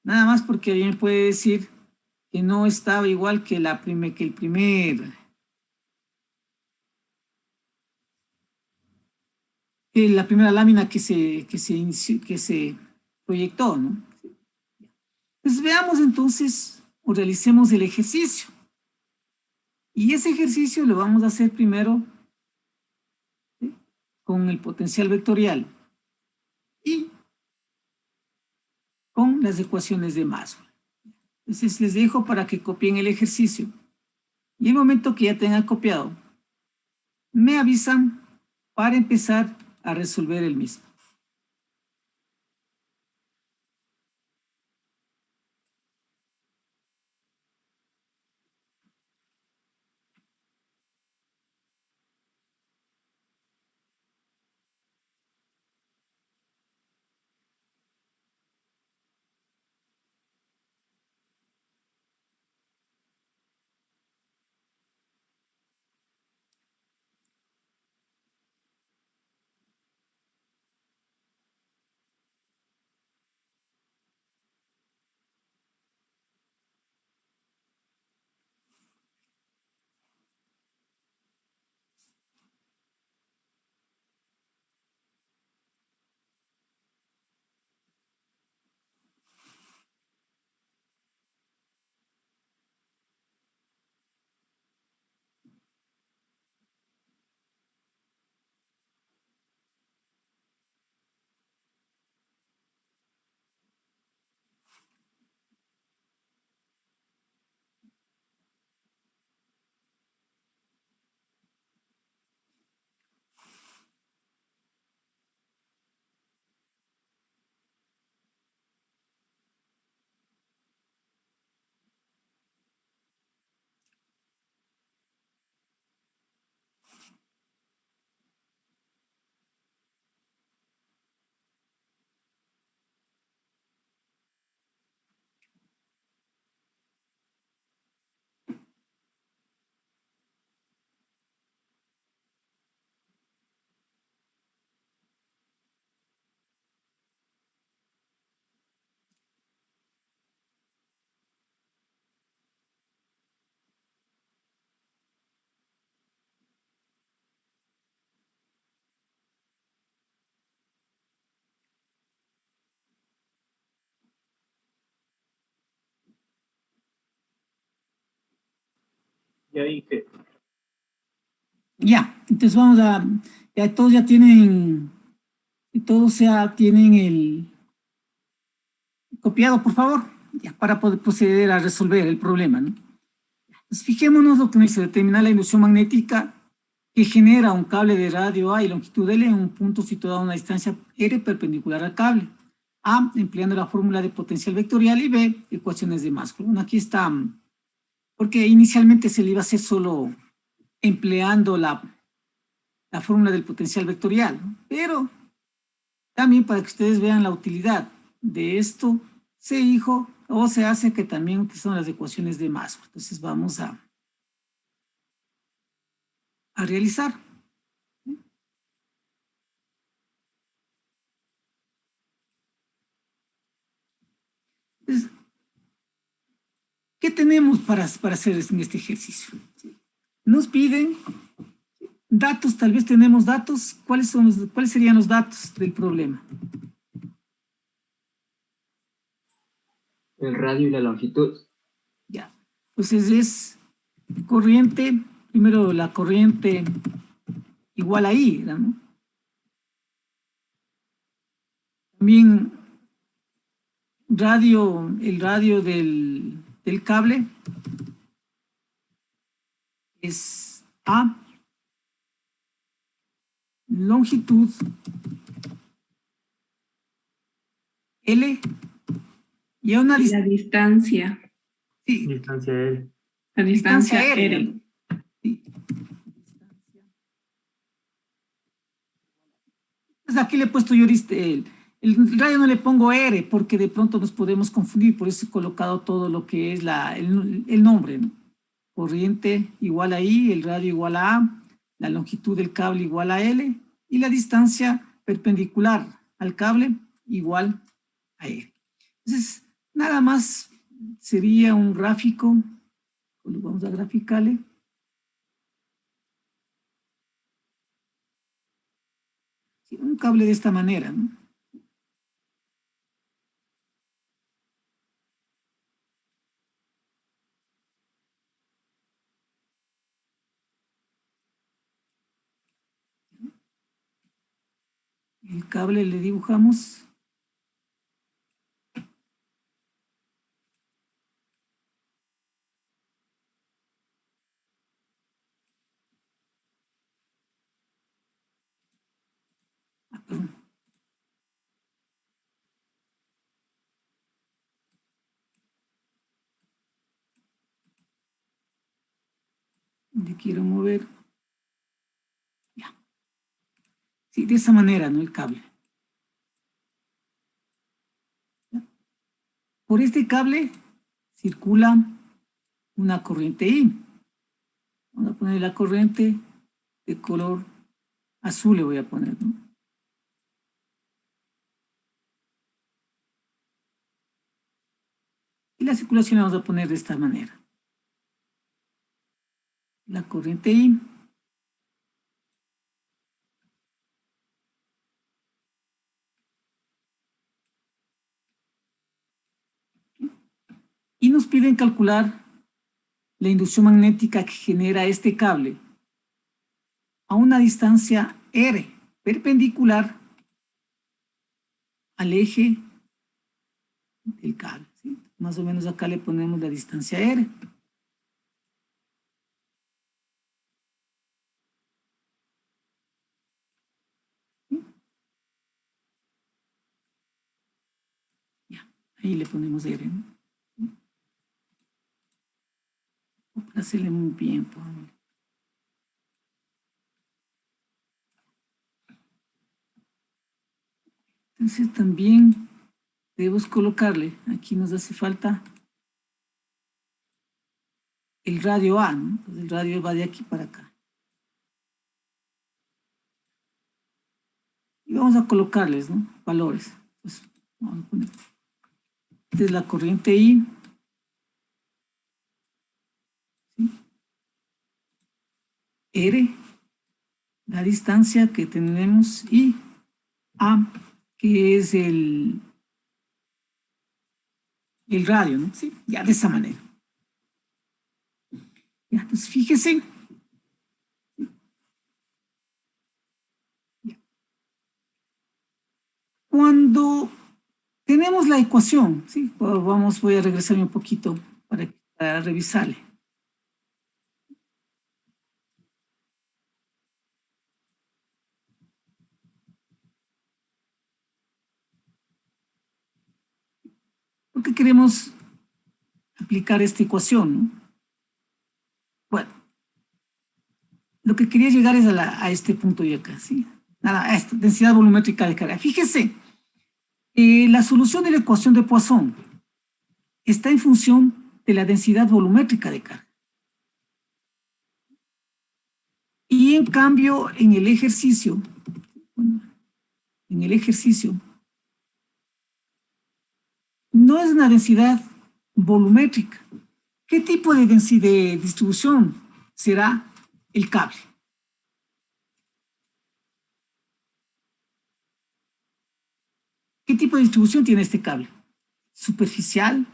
Nada más porque alguien puede decir que no estaba igual que la primera lámina que se proyectó, ¿no? Pues veamos entonces, o realicemos el ejercicio. Y ese ejercicio lo vamos a hacer primero, ¿sí?, con el potencial vectorial y con las ecuaciones de Maxwell. Entonces les dejo para que copien el ejercicio. Y en el momento que ya tengan copiado, me avisan para empezar a resolver el mismo. Ya dije. Ya, entonces vamos a, ya todos ya tienen, todos ya tienen el copiado, por favor, ya para poder proceder a resolver el problema, ¿no? Entonces fijémonos lo que me dice: determinar la inducción magnética que genera un cable de radio A y longitud L en un punto situado a una distancia R perpendicular al cable. A, empleando la fórmula de potencial vectorial, y B, ecuaciones de Maxwell. Bueno, aquí está, porque inicialmente se le iba a hacer solo empleando la fórmula del potencial vectorial, ¿no? Pero también para que ustedes vean la utilidad de esto, se dijo o se hace que también utilizamos las ecuaciones de Maxwell. Entonces vamos a realizar. Entonces, ¿qué tenemos para hacer en este ejercicio? Nos piden datos, tal vez tenemos datos. ¿Cuáles serían los datos del problema? El radio y la longitud. Ya. Entonces es corriente, primero la corriente igual a I, ¿no? También el radio del cable es A, longitud L, y a una La distancia. sí, Distancia L. La distancia R. R. Sí. Entonces aquí le he puesto yo el radio, no le pongo R porque de pronto nos podemos confundir, por eso he colocado todo lo que es el nombre, ¿no? Corriente igual a I, el radio igual a A, la longitud del cable igual a L y la distancia perpendicular al cable igual a R. Entonces, nada más sería un gráfico, lo vamos a graficarle. Sí, un cable de esta manera, ¿no? El cable le dibujamos. Le quiero mover. Ya. Sí, de esa manera, ¿no? El cable. ¿Ya? Por este cable circula una corriente I. Vamos a poner la corriente de color azul, le voy a poner, ¿no? Y la circulación la vamos a poner de esta manera. La corriente I y nos piden calcular la inducción magnética que genera este cable a una distancia R perpendicular al eje del cable, ¿sí? Más o menos acá le ponemos la distancia R. ¿Sí? Ya, ahí le ponemos R, ¿no? Para hacerle muy bien, pues. Entonces también debemos colocarle, aquí nos hace falta el radio A, ¿no? Entonces el radio va de aquí para acá. Y vamos a colocarles, ¿no? Valores. Entonces, vamos a poner. Esta es la corriente I. ¿Sí? R, la distancia que tenemos, y A, que es el radio, ¿no? Sí, ya de esa manera. Ya, entonces fíjese. Ya. Cuando tenemos la ecuación, ¿sí? Voy a regresarme un poquito para revisarle. ¿Por qué queremos aplicar esta ecuación, ¿no? Bueno, lo que quería llegar es a este punto de acá, ¿sí? Nada, a esta densidad volumétrica de carga. Fíjese, la solución de la ecuación de Poisson está en función de la densidad volumétrica de carga. Y en cambio, en el ejercicio, no es una densidad volumétrica. ¿Qué tipo de distribución será el cable? ¿Qué tipo de distribución tiene este cable? ¿Superficial,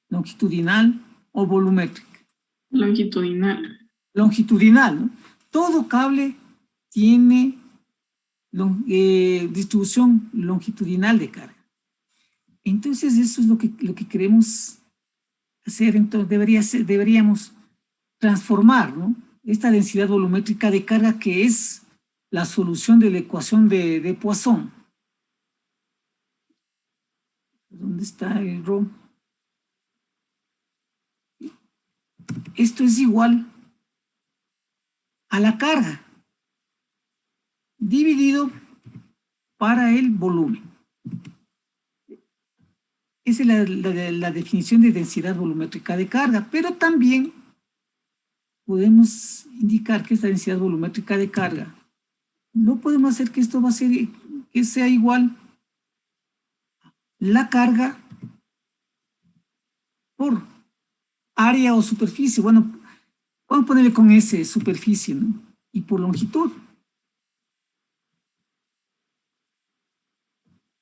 longitudinal o volumétrica? Longitudinal. Longitudinal, ¿no? Todo cable tiene distribución longitudinal de carga. Entonces, eso es lo que queremos hacer. Entonces, deberíamos transformar, ¿no?, esta densidad volumétrica de carga, que es la solución de la ecuación de Poisson. ¿Dónde está el ρ? Esto es igual a la carga dividido para el volumen. Esa es la definición de densidad volumétrica de carga, pero también podemos indicar que esta densidad volumétrica de carga no podemos hacer que esto que sea igual la carga por área o superficie. Bueno, vamos a ponerle con S, superficie, ¿no?, y por longitud.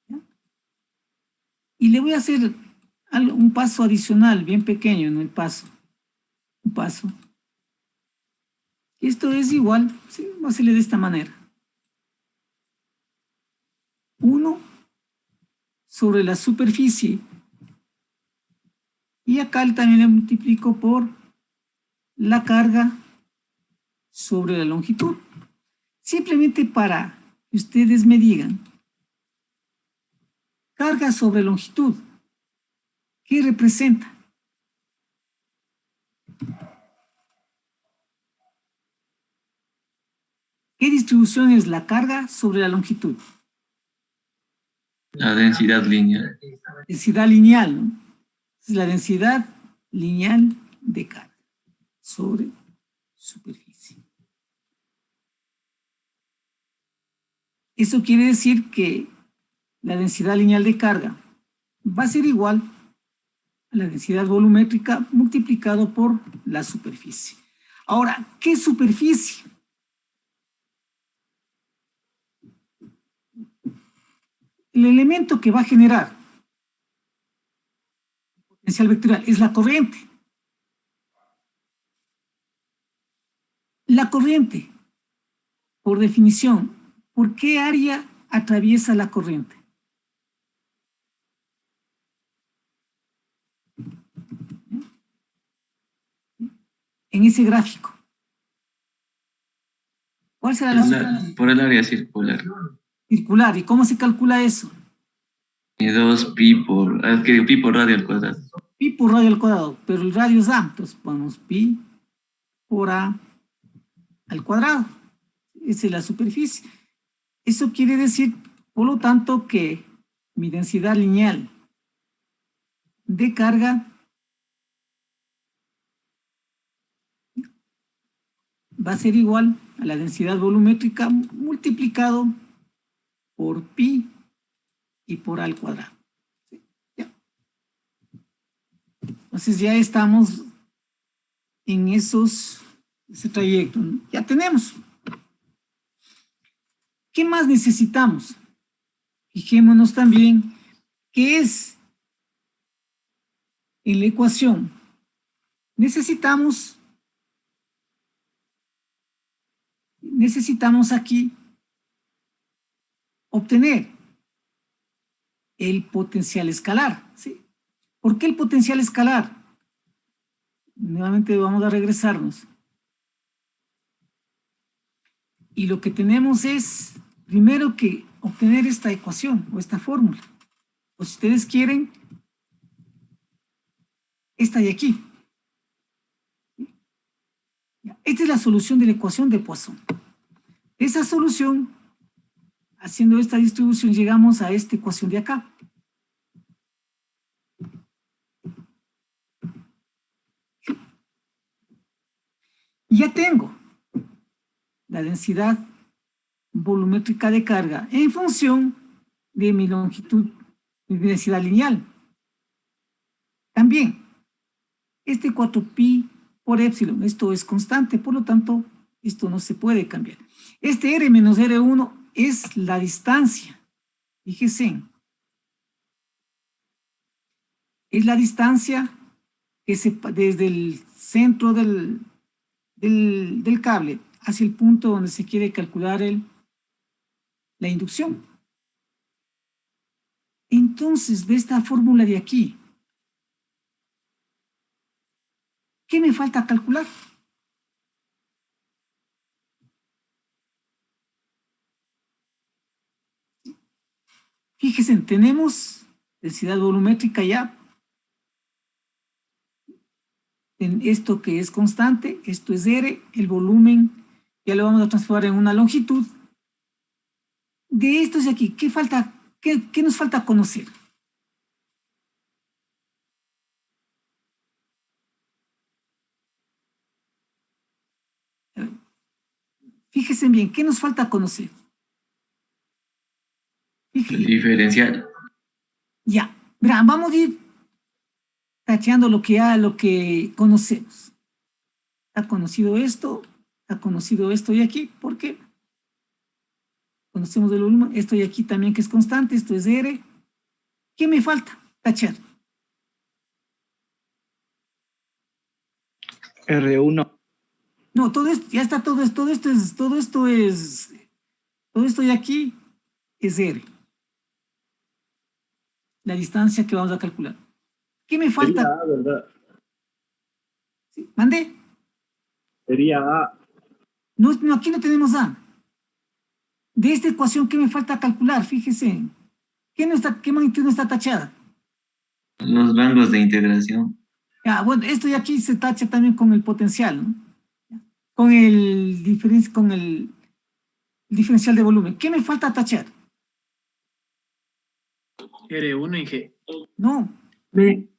¿Ya? Y le voy a hacer un paso adicional, bien pequeño, ¿no? Un paso. Esto es igual, ¿sí?, vamos a hacerle de esta manera. 1 sobre la superficie. Y acá también le multiplico por la carga sobre la longitud. Simplemente para que ustedes me digan, carga sobre longitud, ¿qué representa? ¿Qué distribución es la carga sobre la longitud? La densidad lineal. Densidad lineal, ¿no? Es la densidad lineal de carga sobre superficie. Eso quiere decir que la densidad lineal de carga va a ser igual a la densidad volumétrica multiplicado por la superficie. Ahora, ¿qué superficie? El elemento que va a generar potencial vectorial es la corriente. La corriente, por definición, ¿por qué área atraviesa la corriente? En ese gráfico. ¿Cuál será la superficie? Por el área circular. Circular. ¿Y cómo se calcula eso? 2 pi por radio al cuadrado. Pi por radio al cuadrado, pero el radio es A, entonces ponemos pi por A al cuadrado. Esa es la superficie. Eso quiere decir, por lo tanto, que mi densidad lineal de carga va a ser igual a la densidad volumétrica multiplicado por pi y por A al cuadrado. ¿Sí? ¿Ya? Entonces ya estamos en ese trayecto, ¿no? Ya tenemos. ¿Qué más necesitamos? Fijémonos también qué es en la ecuación. Necesitamos aquí obtener el potencial escalar, ¿sí? ¿Por qué el potencial escalar? Nuevamente vamos a regresarnos. Y lo que tenemos es, primero, que obtener esta ecuación o esta fórmula. O si ustedes quieren, esta de aquí. Esta es la solución de la ecuación de Poisson. Esa solución, haciendo esta distribución, llegamos a esta ecuación de acá. Y ya tengo la densidad volumétrica de carga en función de mi longitud, mi densidad lineal. También, este 4pi por epsilon, esto es constante, por lo tanto, esto no se puede cambiar. Este R menos R1 es la distancia, fíjense, es la distancia que desde el centro del cable hacia el punto donde se quiere calcular la inducción. Entonces, de esta fórmula de aquí, ¿qué me falta calcular? Fíjense, tenemos densidad volumétrica ya, en esto que es constante, esto es R, el volumen ya lo vamos a transformar en una longitud. De esto de aquí, ¿qué falta? ¿Qué nos falta conocer? Fíjense bien, ¿qué nos falta conocer? El diferencial. Ya, verán, vamos a ir tacheando lo que conocemos. ¿Ha conocido esto? ¿Ha conocido esto y aquí? ¿Por qué? Conocemos el volumen, esto y aquí también que es constante, esto es R. ¿Qué me falta? Tachar. R1. No, todo esto, ya está todo esto de aquí es R. La distancia que vamos a calcular. ¿Qué me falta? Sería A, ¿verdad? ¿Sí? ¿Mandé? Sería A. No, aquí no tenemos A. De esta ecuación, ¿qué me falta calcular? Fíjese. ¿Qué magnitud no está tachada? Los rangos de integración. Ah, bueno, esto de aquí se tacha también con el potencial, ¿no? Con el diferencial de volumen. ¿Qué me falta tachar? R1 y G. No. B.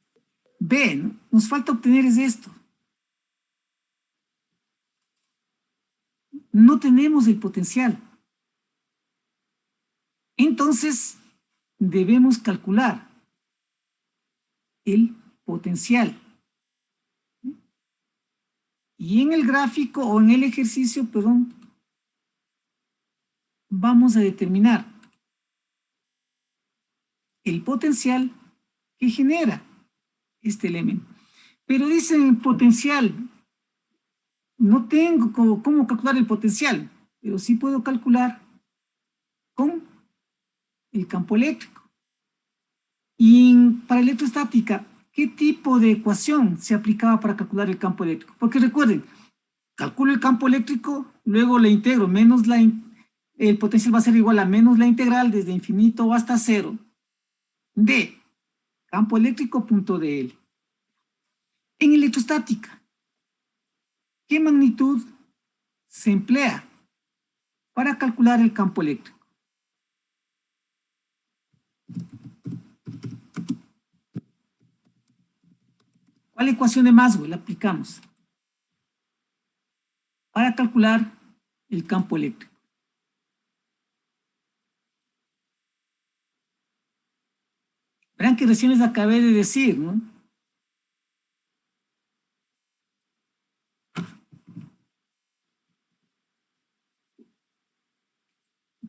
B, ¿no? Nos falta obtener es esto. No tenemos el potencial. Entonces, debemos calcular el potencial. Y en el gráfico o en el ejercicio, perdón, vamos a determinar el potencial que genera este elemento. Pero dicen potencial, no tengo cómo calcular el potencial, pero sí puedo calcular con el campo eléctrico. Y para electrostática, ¿qué tipo de ecuación se aplicaba para calcular el campo eléctrico? Porque recuerden, calculo el campo eléctrico, luego le integro, el potencial va a ser igual a menos la integral desde infinito hasta cero de campo eléctrico punto dl. En electrostática, ¿qué magnitud se emplea para calcular el campo eléctrico? ¿Cuál ecuación de Maxwell aplicamos para calcular el campo eléctrico? Verán que recién les acabé de decir, ¿no?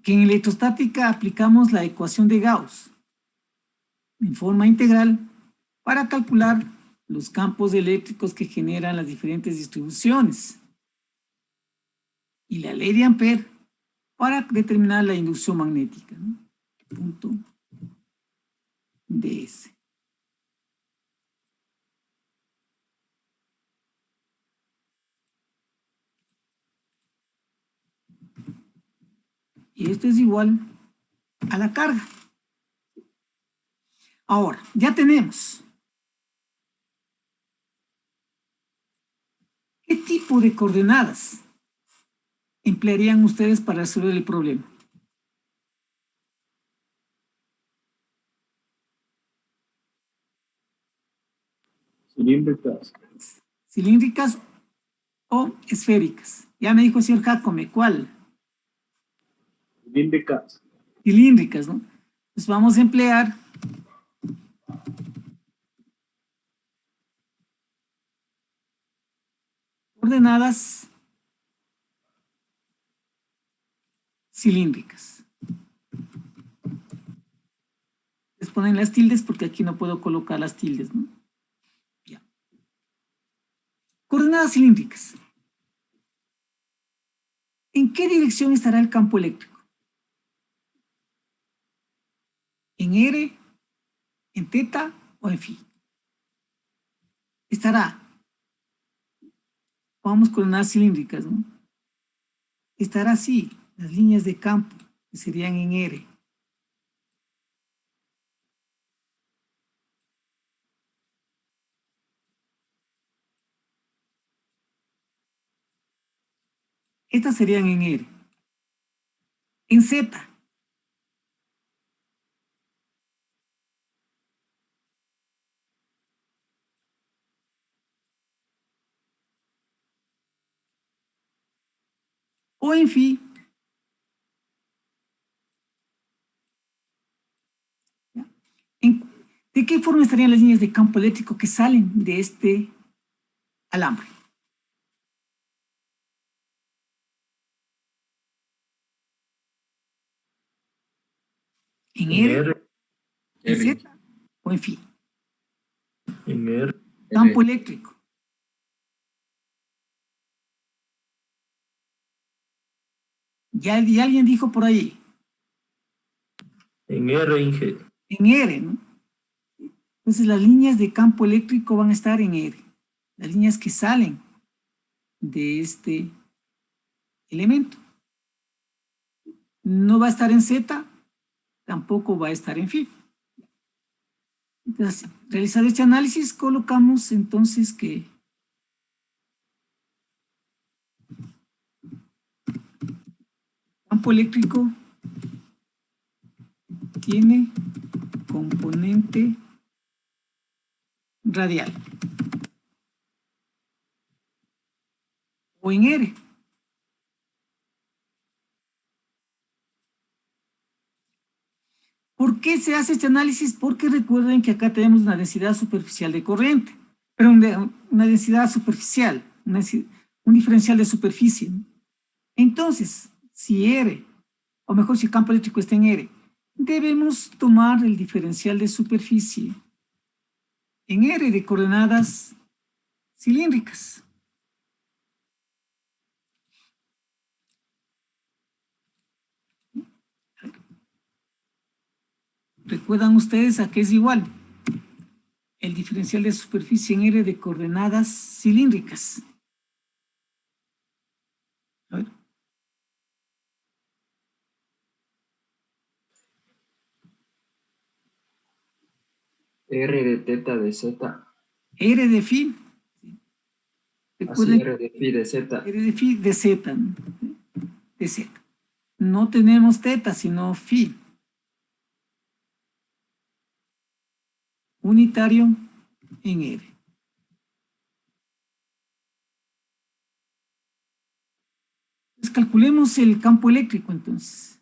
Que en electrostática aplicamos la ecuación de Gauss en forma integral para calcular los campos eléctricos que generan las diferentes distribuciones y la ley de Ampère para determinar la inducción magnética, ¿no? Punto ds. Y esto es igual a la carga. Ahora, ya tenemos tipo de coordenadas emplearían ustedes para resolver el problema? Cilíndricas. ¿Cilíndricas o esféricas? Ya me dijo el señor Jacome, ¿cuál? Cilíndricas. Cilíndricas, ¿no? Pues vamos a emplear coordenadas cilíndricas. Les ponen las tildes porque aquí no puedo colocar las tildes, ¿no? Ya. Coordenadas cilíndricas. ¿En qué dirección estará el campo eléctrico? ¿En R, en teta o en phi? Estará, vamos coordenadas cilíndricas, ¿no? Estará así, las líneas de campo, que serían en R. Estas serían en R. En Z. O en phi. ¿De qué forma estarían las líneas de campo eléctrico que salen de este alambre? ¿En R, en Z o en phi? En R. Campo eléctrico. Ya alguien dijo por ahí. En R, Inge. En R, ¿no? Entonces las líneas de campo eléctrico van a estar en R. Las líneas que salen de este elemento. No va a estar en Z, tampoco va a estar en phi. Entonces, realizado este análisis, colocamos entonces que campo eléctrico tiene componente radial o en R. ¿Por qué se hace este análisis? Porque recuerden que acá tenemos una densidad superficial de corriente, pero una densidad superficial, un diferencial de superficie, ¿no? Entonces, si R, o mejor si el campo eléctrico está en R, debemos tomar el diferencial de superficie en R de coordenadas cilíndricas. ¿Recuerdan ustedes a qué es igual? El diferencial de superficie en R de coordenadas cilíndricas. A ver. R de teta de Z. R de phi. Así, R de phi de Z. R de phi de Z. ¿No? De Z. No tenemos teta, sino phi. Unitario en R. Pues calculemos el campo eléctrico entonces.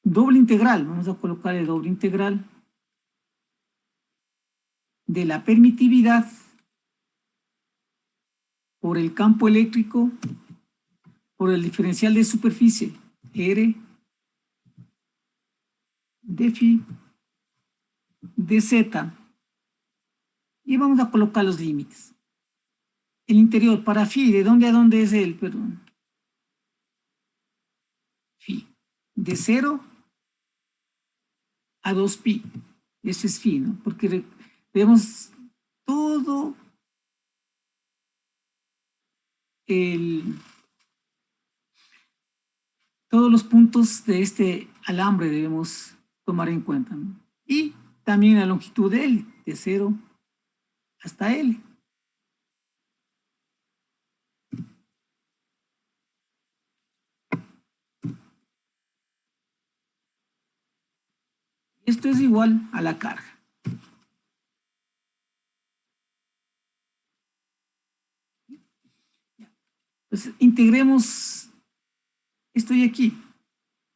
Doble integral, vamos a colocar el doble integral de la permitividad por el campo eléctrico por el diferencial de superficie R de phi de Z y vamos a colocar los límites. El interior para phi, ¿de dónde a dónde es él? Perdón. Phi de 0 a 2pi. Eso es phi, ¿no? Porque vemos todo todos los puntos de este alambre debemos tomar en cuenta, ¿no? Y también la longitud de él, de 0 hasta L. Esto es igual a la carga. Pues integremos esto de aquí.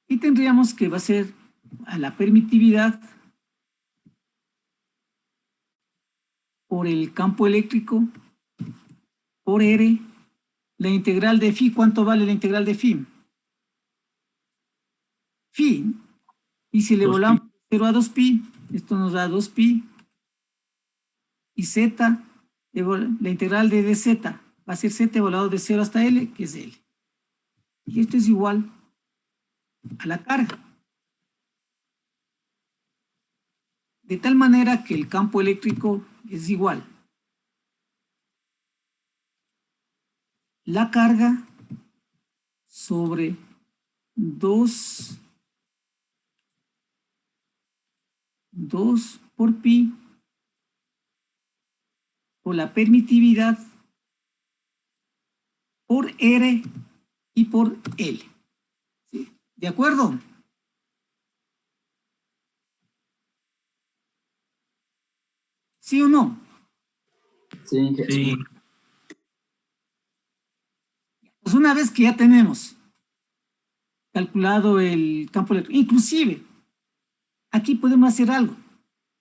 Y tendríamos que va a ser a la permitividad por el campo eléctrico por R, la integral de phi. ¿Cuánto vale la integral de phi? Phi. Y si le 2pi. volamos 0 a 2pi, esto nos da 2pi. Y z, la integral de dz va a ser z evaluado de 0 hasta L, que es L. Y esto es igual a la carga. De tal manera que el campo eléctrico es igual. La carga sobre 2 por pi por la permitividad por R y por L. ¿Sí? ¿De acuerdo? ¿Sí o no? Sí, Inge. Sí. Pues una vez que ya tenemos calculado el campo eléctrico, inclusive, aquí podemos hacer algo.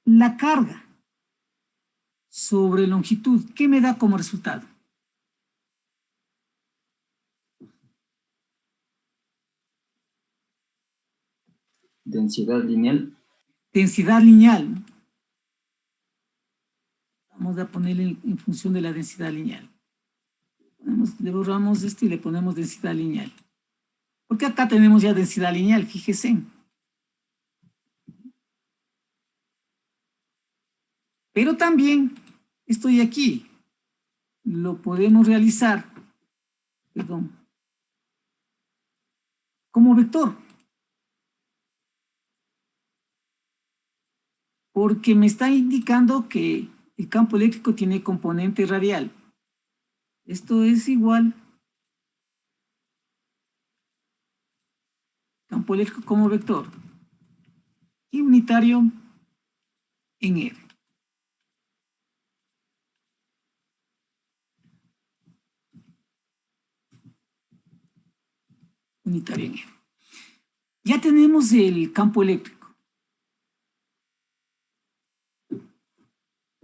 La carga sobre longitud, ¿qué me da como resultado? Densidad lineal. Densidad lineal. Vamos a ponerle en función de la densidad lineal. Le borramos esto y le ponemos densidad lineal. Porque acá tenemos ya densidad lineal, fíjese. Pero también estoy aquí. Lo podemos realizar, perdón, como vector. Porque me está indicando que el campo eléctrico tiene componente radial. Esto es igual. Campo eléctrico como vector. Y unitario en R. Unitario en R. Ya tenemos el campo eléctrico.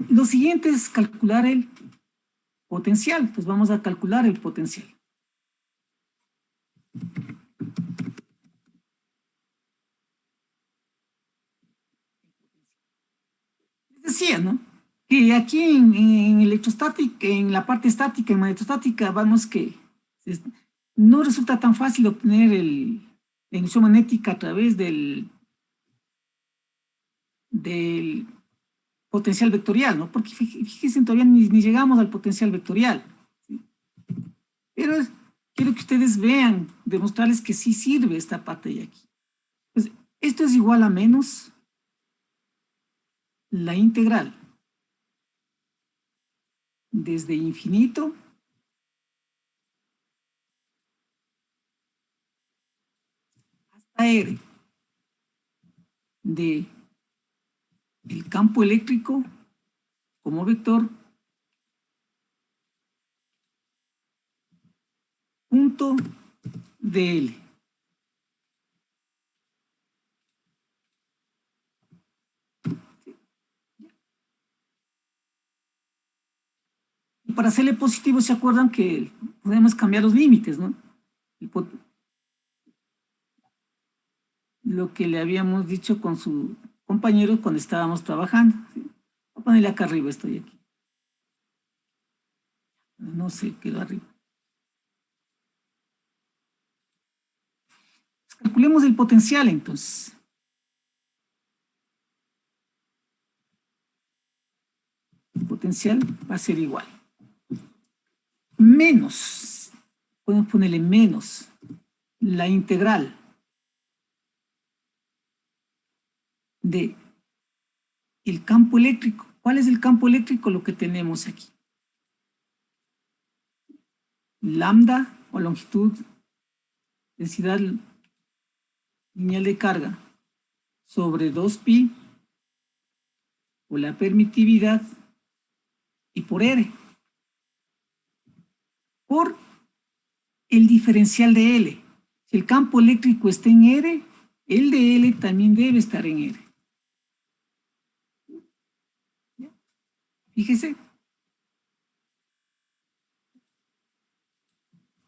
Lo siguiente es calcular el potencial. Pues vamos a calcular el potencial. Les decía, ¿no? Que aquí en electrostática, en la parte estática, en magnetostática, vamos que no resulta tan fácil obtener la inducción magnética a través del potencial vectorial, ¿no? Porque fíjense, todavía ni llegamos al potencial vectorial, ¿sí? Pero quiero que ustedes vean, demostrarles que sí sirve esta parte de aquí. Pues esto es igual a menos la integral desde infinito hasta R de el campo eléctrico como vector punto de L. Y para hacerle positivo, ¿se acuerdan que podemos cambiar los límites, ¿no? Lo que le habíamos dicho con su compañero cuando estábamos trabajando, ¿sí? Voy a ponerle acá arriba, estoy aquí. No sé, quedó arriba. Pues calculemos el potencial, entonces. El potencial va a ser igual. Menos, podemos ponerle menos la integral de el campo eléctrico. ¿Cuál es el campo eléctrico? Lo que tenemos aquí. Lambda o longitud, densidad lineal de carga sobre 2pi por la permitividad y por R. Por el diferencial de L. Si el campo eléctrico está en R, el de L también debe estar en R. Fíjese.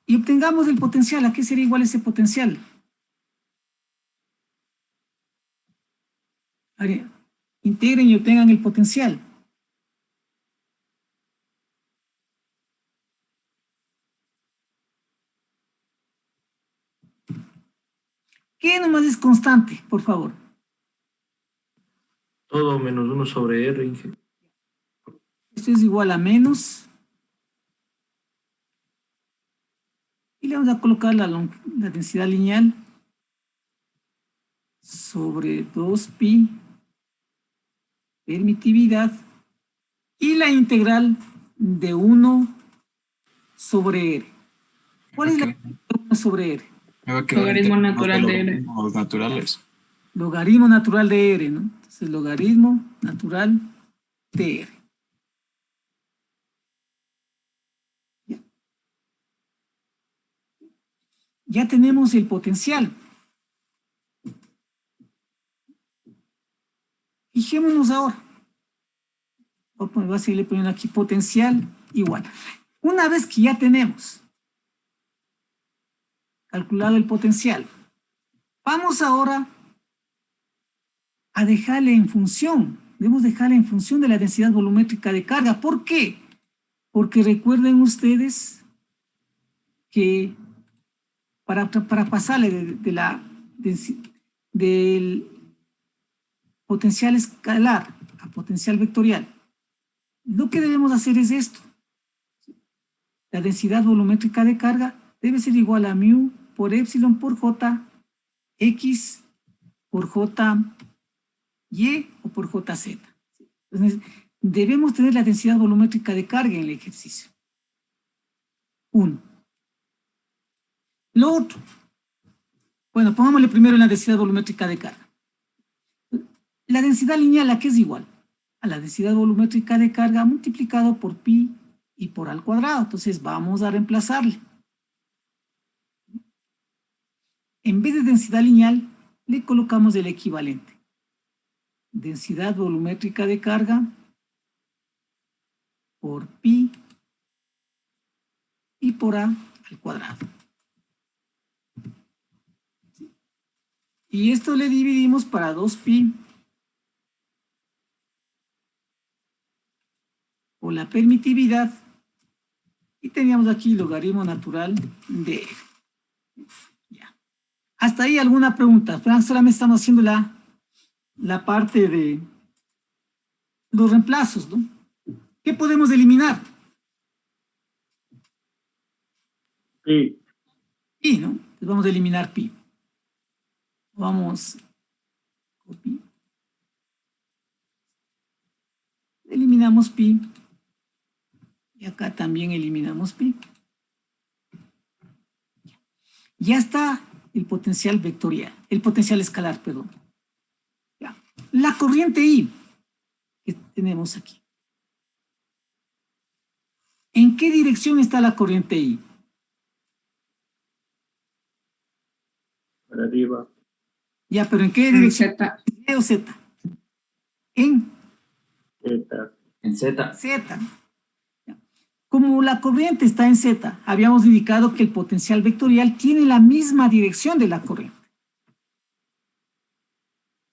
Y obtengamos el potencial. ¿A qué sería igual ese potencial? Ahora, integren y obtengan el potencial. ¿Qué nomás es constante, por favor? Todo menos 1 sobre R, Inge. Esto es igual a menos. Y le vamos a colocar la densidad lineal sobre 2pi permitividad y la integral de 1 sobre R. ¿Cuál es la integral de 1 sobre R? Logaritmo natural de R. Los naturales. Logaritmo natural de R, ¿no? Entonces, logaritmo natural de R. Ya tenemos el potencial. Fijémonos ahora. Voy a seguirle poniendo aquí potencial igual. Una vez que ya tenemos calculado el potencial, vamos ahora a dejarle en función. Debemos dejarle en función de la densidad volumétrica de carga. ¿Por qué? Porque recuerden ustedes que para pasarle del potencial escalar a potencial vectorial, lo que debemos hacer es esto. La densidad volumétrica de carga debe ser igual a mu por epsilon por j, x por j, y o por jz. Entonces, debemos tener la densidad volumétrica de carga en el ejercicio. 1. Lo otro. Bueno, pongámosle primero en la densidad volumétrica de carga. La densidad lineal, ¿a qué es igual? A la densidad volumétrica de carga multiplicado por pi y por al cuadrado. Entonces vamos a reemplazarle. En vez de densidad lineal, le colocamos el equivalente. Densidad volumétrica de carga por pi y por a al cuadrado. Y esto le dividimos para 2pi por la permitividad y teníamos aquí logaritmo natural de R. Ya. Hasta ahí alguna pregunta. Solamente estamos haciendo la parte de los reemplazos, ¿no? ¿Qué podemos eliminar? Sí. Pi, ¿no? Entonces vamos a eliminar pi. Vamos, copy. Eliminamos pi. Y acá también eliminamos pi. Ya está el potencial vectorial, el potencial escalar, perdón. Ya. La corriente I que tenemos aquí. ¿En qué dirección está la corriente I? Para arriba. Ya, pero ¿en qué En dirección? Z. ¿Y o Z? En Z. En Z. Z. Como la corriente está en Z, habíamos indicado que el potencial vectorial tiene la misma dirección de la corriente.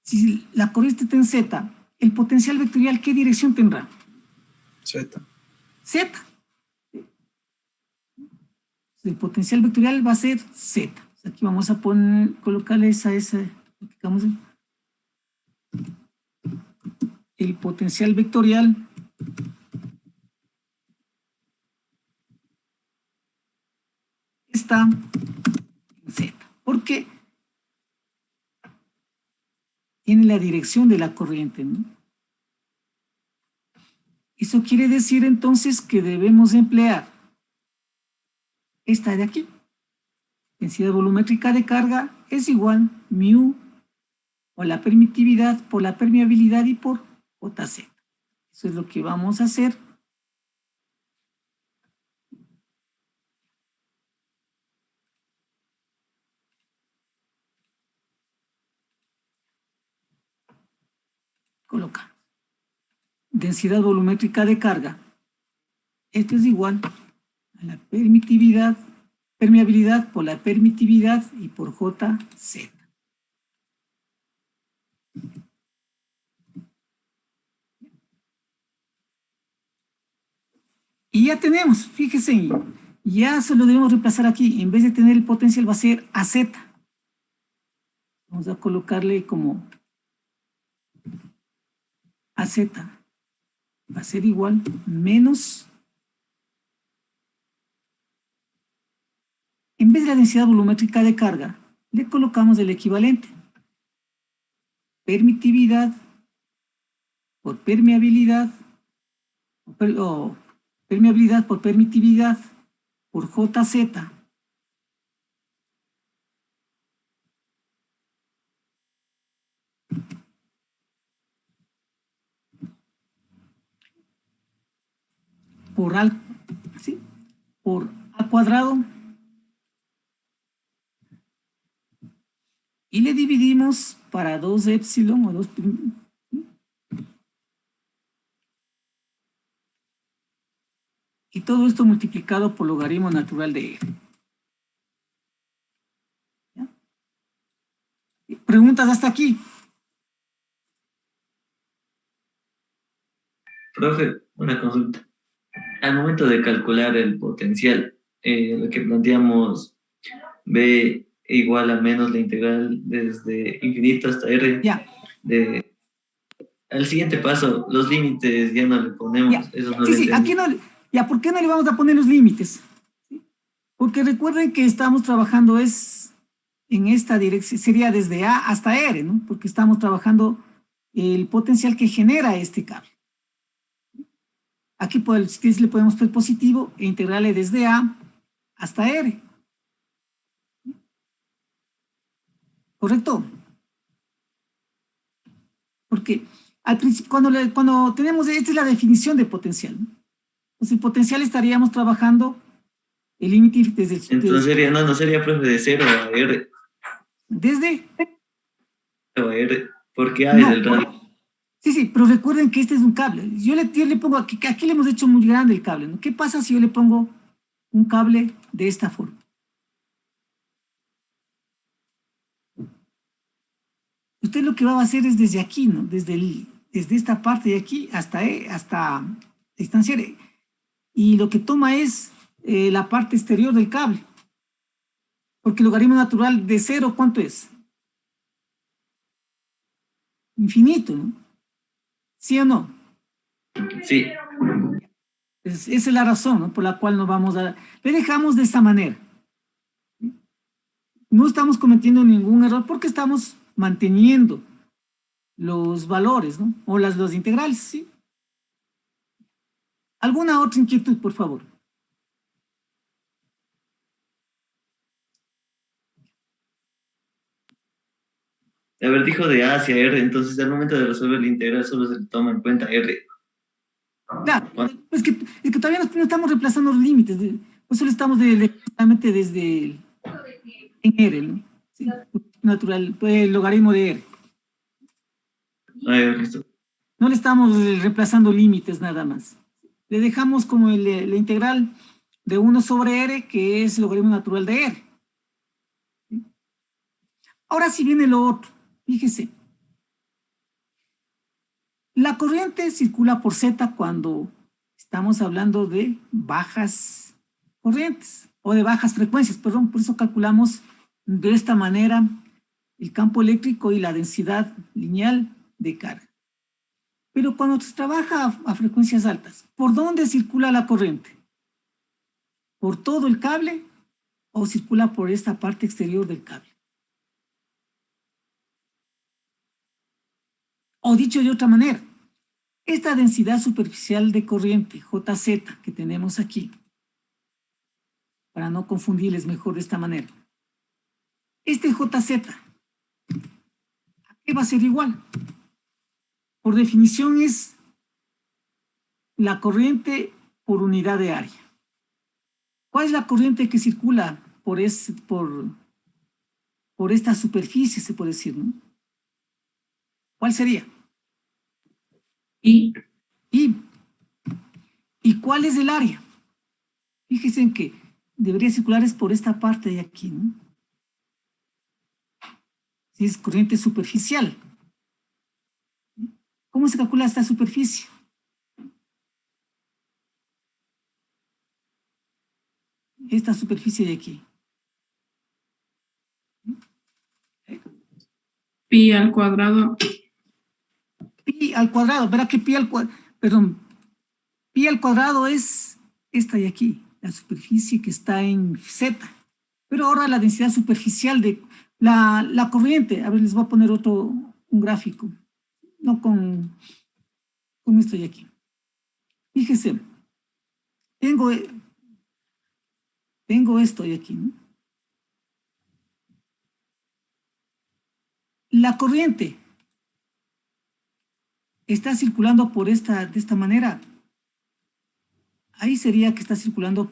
Si la corriente está en Z, el potencial vectorial, ¿qué dirección tendrá? Z. Z. El potencial vectorial va a ser Z. Aquí vamos a colocarle el potencial vectorial está en Z. ¿Por qué? Tiene la dirección de la corriente, ¿no? Eso quiere decir entonces que debemos emplear esta de aquí. Densidad volumétrica de carga es igual mu o la permitividad por la permeabilidad y por JZ. Eso es lo que vamos a hacer. Colocamos. Densidad volumétrica de carga. Esto es igual a la permitividad, permeabilidad por la permitividad y por JZ. Y ya tenemos, fíjense, ya se lo debemos reemplazar aquí. En vez de tener el potencial va a ser AZ. Vamos a colocarle como AZ. Va a ser igual menos. En vez de la densidad volumétrica de carga, le colocamos el equivalente. Permitividad por permeabilidad, o permeabilidad por permitividad por JZ. Por A cuadrado. Y le dividimos para 2 epsilon o 2 y todo esto multiplicado por logaritmo natural de R. ¿Ya? ¿Preguntas hasta aquí? Profe, una consulta. Al momento de calcular el potencial, lo que planteamos, B igual a menos la integral desde infinito hasta R. Ya. Al siguiente paso, los límites ya no le ponemos. Ya. Eso no Sí, lo aquí entendí. no. Ya, ¿por qué no le vamos a poner los límites? ¿Sí? Porque recuerden que estamos trabajando en esta dirección, sería desde A hasta R, ¿no? Porque estamos trabajando el potencial que genera este cable. Aquí si le podemos poner positivo e integrarle desde A hasta R. ¿Correcto? Porque al principio, cuando tenemos, esta es la definición de potencial, ¿no? Entonces, el potencial estaríamos trabajando el límite Entonces sería, no sería, profe, de 0 a R. desde... 0 a R, porque A No, es el radio. sí, pero recuerden que este es un cable. Yo le pongo, aquí le hemos hecho muy grande el cable, ¿no? ¿Qué pasa si yo le pongo un cable de esta forma? Usted lo que va a hacer es desde aquí, ¿no? Desde esta parte de aquí hasta distanciar. Y lo que toma es la parte exterior del cable. Porque el logaritmo natural de 0, ¿cuánto es? Infinito, ¿no? ¿Sí o no? Sí. Esa es la razón, ¿no? Por la cual nos vamos a... Le dejamos de esta manera. No estamos cometiendo ningún error porque estamos manteniendo los valores, ¿no? O los integrales, ¿sí? ¿Alguna otra inquietud, por favor? A ver, dijo de A hacia R, entonces al momento de resolver la integral solo se toma en cuenta R. Claro, es que todavía no estamos reemplazando los límites, por eso le estamos directamente desde en R, ¿no? Sí, natural, el logaritmo de R. A ver, listo. No le estamos reemplazando límites nada más. Le dejamos como la integral de 1 sobre R, que es el logaritmo natural de R. ¿Sí? Ahora sí viene lo otro, fíjese. La corriente circula por Z cuando estamos hablando de bajas corrientes, o de bajas frecuencias, perdón, por eso calculamos de esta manera el campo eléctrico y la densidad lineal de carga. Pero cuando se trabaja a frecuencias altas, ¿por dónde circula la corriente? ¿Por todo el cable o circula por esta parte exterior del cable? O dicho de otra manera, esta densidad superficial de corriente, JZ, que tenemos aquí, para no confundirles mejor de esta manera, este JZ, ¿a ¿Qué va a ser igual? Por definición es la corriente por unidad de área. ¿Cuál es la corriente que circula por esta superficie, se puede decir, ¿no? ¿Cuál sería? Y ¿Y cuál es el área? Fíjense en que debería circular es por esta parte de aquí, ¿no? Si es corriente superficial. ¿Cómo se calcula esta superficie? Esta superficie de aquí. pi al cuadrado. Pi al cuadrado, ¿verdad que pi al cuadrado? Perdón, pi al cuadrado es esta de aquí, la superficie que está en Z. Pero ahora la densidad superficial de la corriente, a ver, les voy a poner un gráfico, no con esto de aquí. Fíjense, tengo esto de aquí, ¿no? La corriente está circulando de esta manera. Ahí sería que está circulando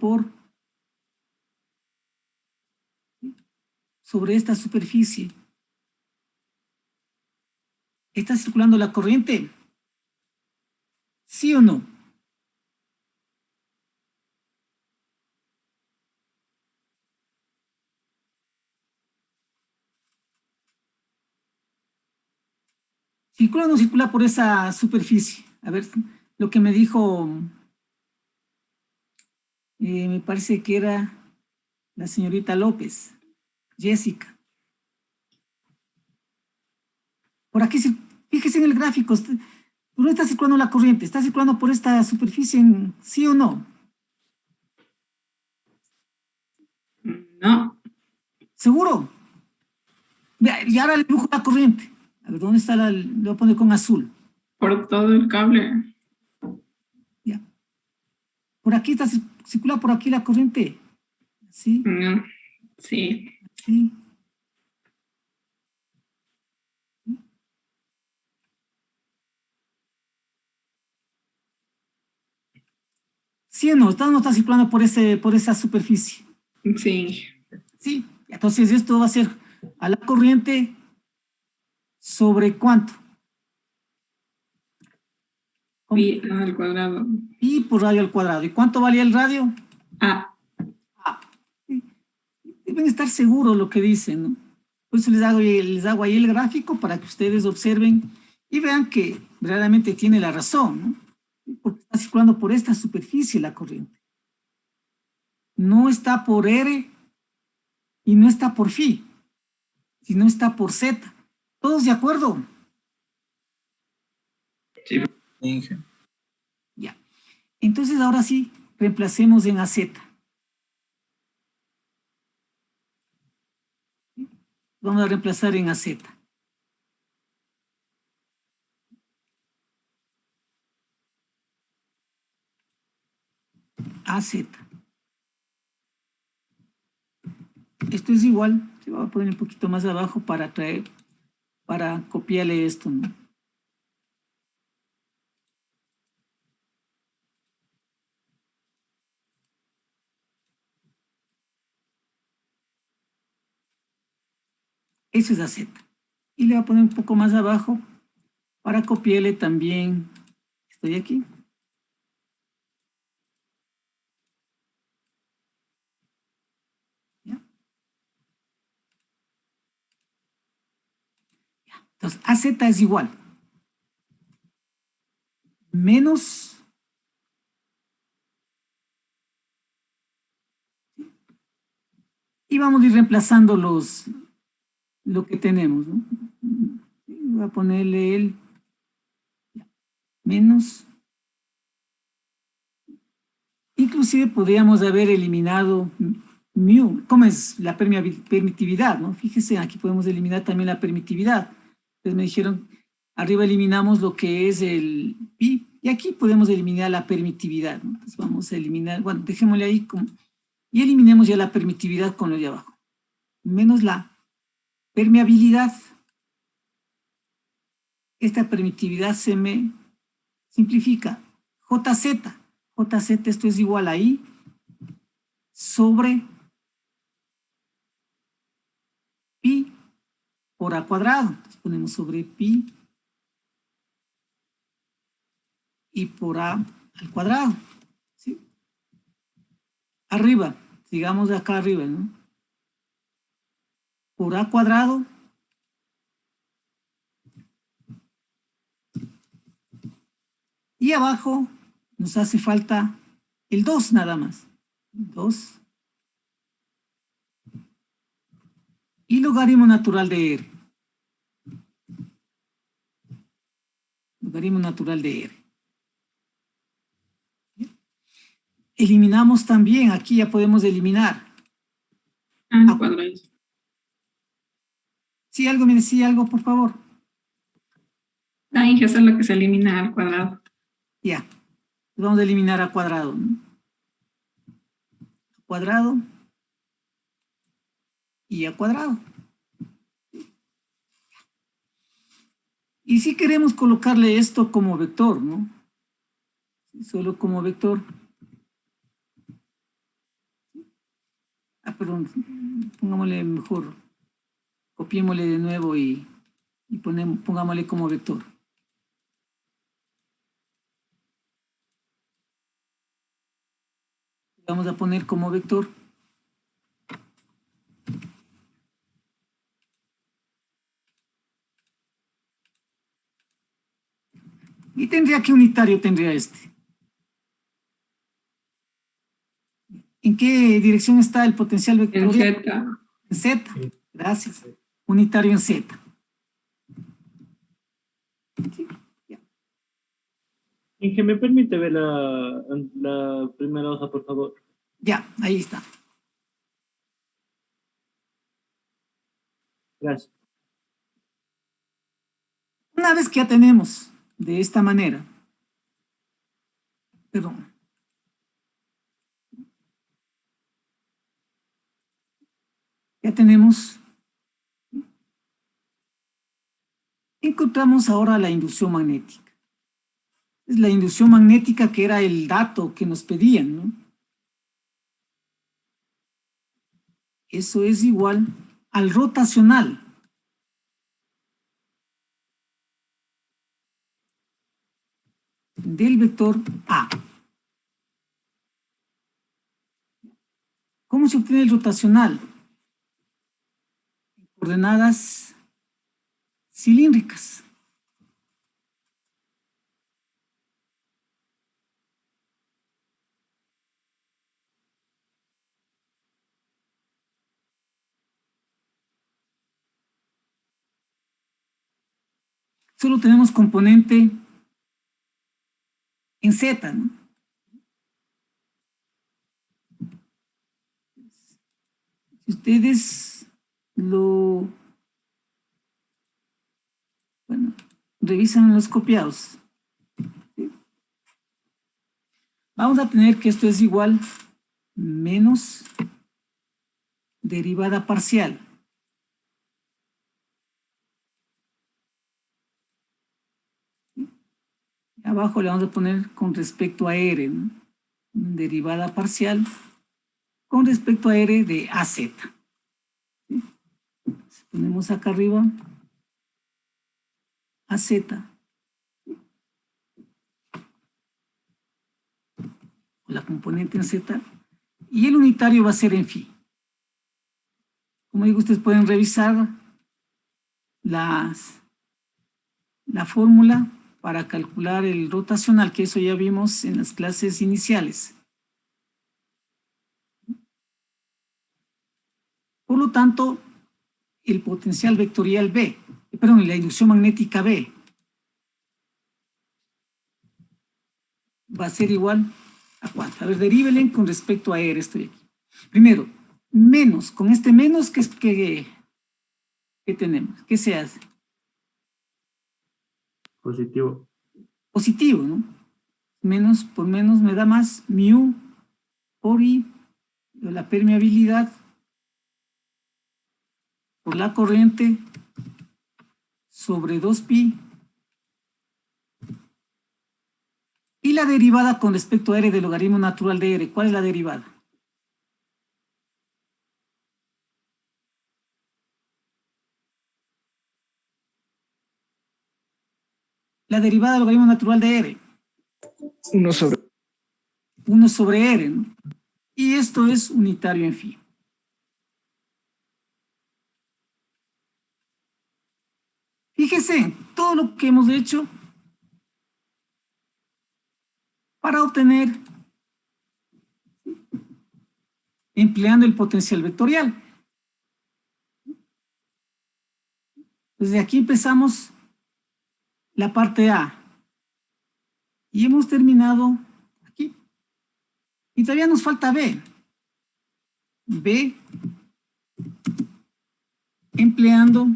sobre esta superficie. ¿Está circulando la corriente? ¿Sí o no? ¿Circula o no circula por esa superficie? A ver, lo que me dijo, me parece que era la señorita López, Jessica. Por aquí, fíjese en el gráfico, ¿por dónde está circulando la corriente? ¿Está circulando por esta superficie, sí o no? No. ¿Seguro? Vea, y ahora le dibujo la corriente. A ver, ¿dónde está le voy a poner con azul? Por todo el cable. Ya. Por aquí circula por aquí la corriente. ¿Sí? No. Sí. Sí. ¿Sí o no? No está circulando por esa superficie. Sí. Sí. Entonces esto va a ser a la corriente sobre ¿cuánto? Pi al cuadrado. Pi por radio al cuadrado. ¿Y cuánto valía el radio? A. Deben estar seguros lo que dicen, ¿no? Por eso les hago ahí el gráfico para que ustedes observen y vean que verdaderamente tiene la razón, ¿no? Porque está circulando por esta superficie la corriente. No está por R y no está por Phi, sino está por Z. ¿Todos de acuerdo? Sí. Inge. Ya. Entonces ahora sí, reemplacemos en AZ. Vamos a reemplazar en AZ. AZ. Esto es igual, se va a poner un poquito más abajo para copiarle esto, ¿no? Eso es AZ. Y le voy a poner un poco más abajo para copiarle también, estoy aquí. ¿Ya? Entonces, AZ es igual. Menos y vamos a ir reemplazando lo que tenemos, ¿no? Voy a ponerle el menos. Inclusive podríamos haber eliminado mu. ¿Cómo es la permitividad, no? Fíjese, aquí podemos eliminar también la permitividad. Entonces me dijeron, arriba eliminamos lo que es el pi, y aquí podemos eliminar la permitividad, ¿no? Entonces vamos a eliminar, bueno, dejémosle ahí y eliminemos ya la permitividad con lo de abajo. Menos la permeabilidad. esta permitividad se me simplifica. JZ, esto es igual a I sobre pi por A cuadrado. Entonces ponemos sobre pi y por A al cuadrado. ¿Sí? Arriba, digamos de acá arriba, ¿no? Por A cuadrado y abajo nos hace falta el 2 nada más. 2 y logaritmo natural de R. Logaritmo natural de R. Eliminamos también, aquí ya podemos eliminar. Al cuadrado. Si algo me decía algo, por favor. Ahí eso es lo que se elimina al cuadrado. Ya. Vamos a eliminar a cuadrado, ¿no? A cuadrado y a cuadrado. Y si queremos colocarle esto como vector, ¿no? Solo como vector. Perdón, pongámosle mejor, copiémosle de nuevo y pongámosle como vector. Vamos a poner como vector. Y tendría que unitario tendría este. ¿En qué dirección está el potencial En vectorial? Z. En Z. Gracias. Unitario en Z. Sí, ya. Inge, ¿me permite ver la primera hoja, por favor? Ya, ahí está. Gracias. Una vez que ya tenemos de esta manera, perdón, ya tenemos, encontramos ahora la inducción magnética. Es la inducción magnética que era el dato que nos pedían, ¿no? Eso es igual al rotacional. Del vector A. ¿Cómo se obtiene el rotacional? Coordenadas cilíndricas. Solo tenemos componente en Z, ¿no? Si ustedes revisan los copiados, ¿sí? Vamos a tener que esto es igual menos derivada parcial. Abajo le vamos a poner con respecto a R, ¿no? Derivada parcial con respecto a R de AZ. ¿Sí? Ponemos acá arriba AZ. La componente en Z. Y el unitario va a ser en phi. Como digo, ustedes pueden revisar la fórmula para calcular el rotacional, que eso ya vimos en las clases iniciales. Por lo tanto, el potencial vectorial B, perdón, la inducción magnética B va a ser igual a ¿cuánto? A ver, derívenle con respecto a R, estoy aquí. Primero, menos, con este menos, ¿qué tenemos? ¿Qué se hace? Positivo. Positivo, ¿no? Menos por menos me da más mu por I, la permeabilidad por la corriente sobre 2pi la derivada con respecto a R del logaritmo natural de R. ¿Cuál es la derivada? La derivada del logaritmo natural de R. 1 sobre 1 sobre R, ¿no? Y esto es unitario en phi. Fíjese, todo lo que hemos hecho para obtener, empleando el potencial vectorial. Desde aquí empezamos la parte A. Y hemos terminado aquí. Y todavía nos falta B. B, empleando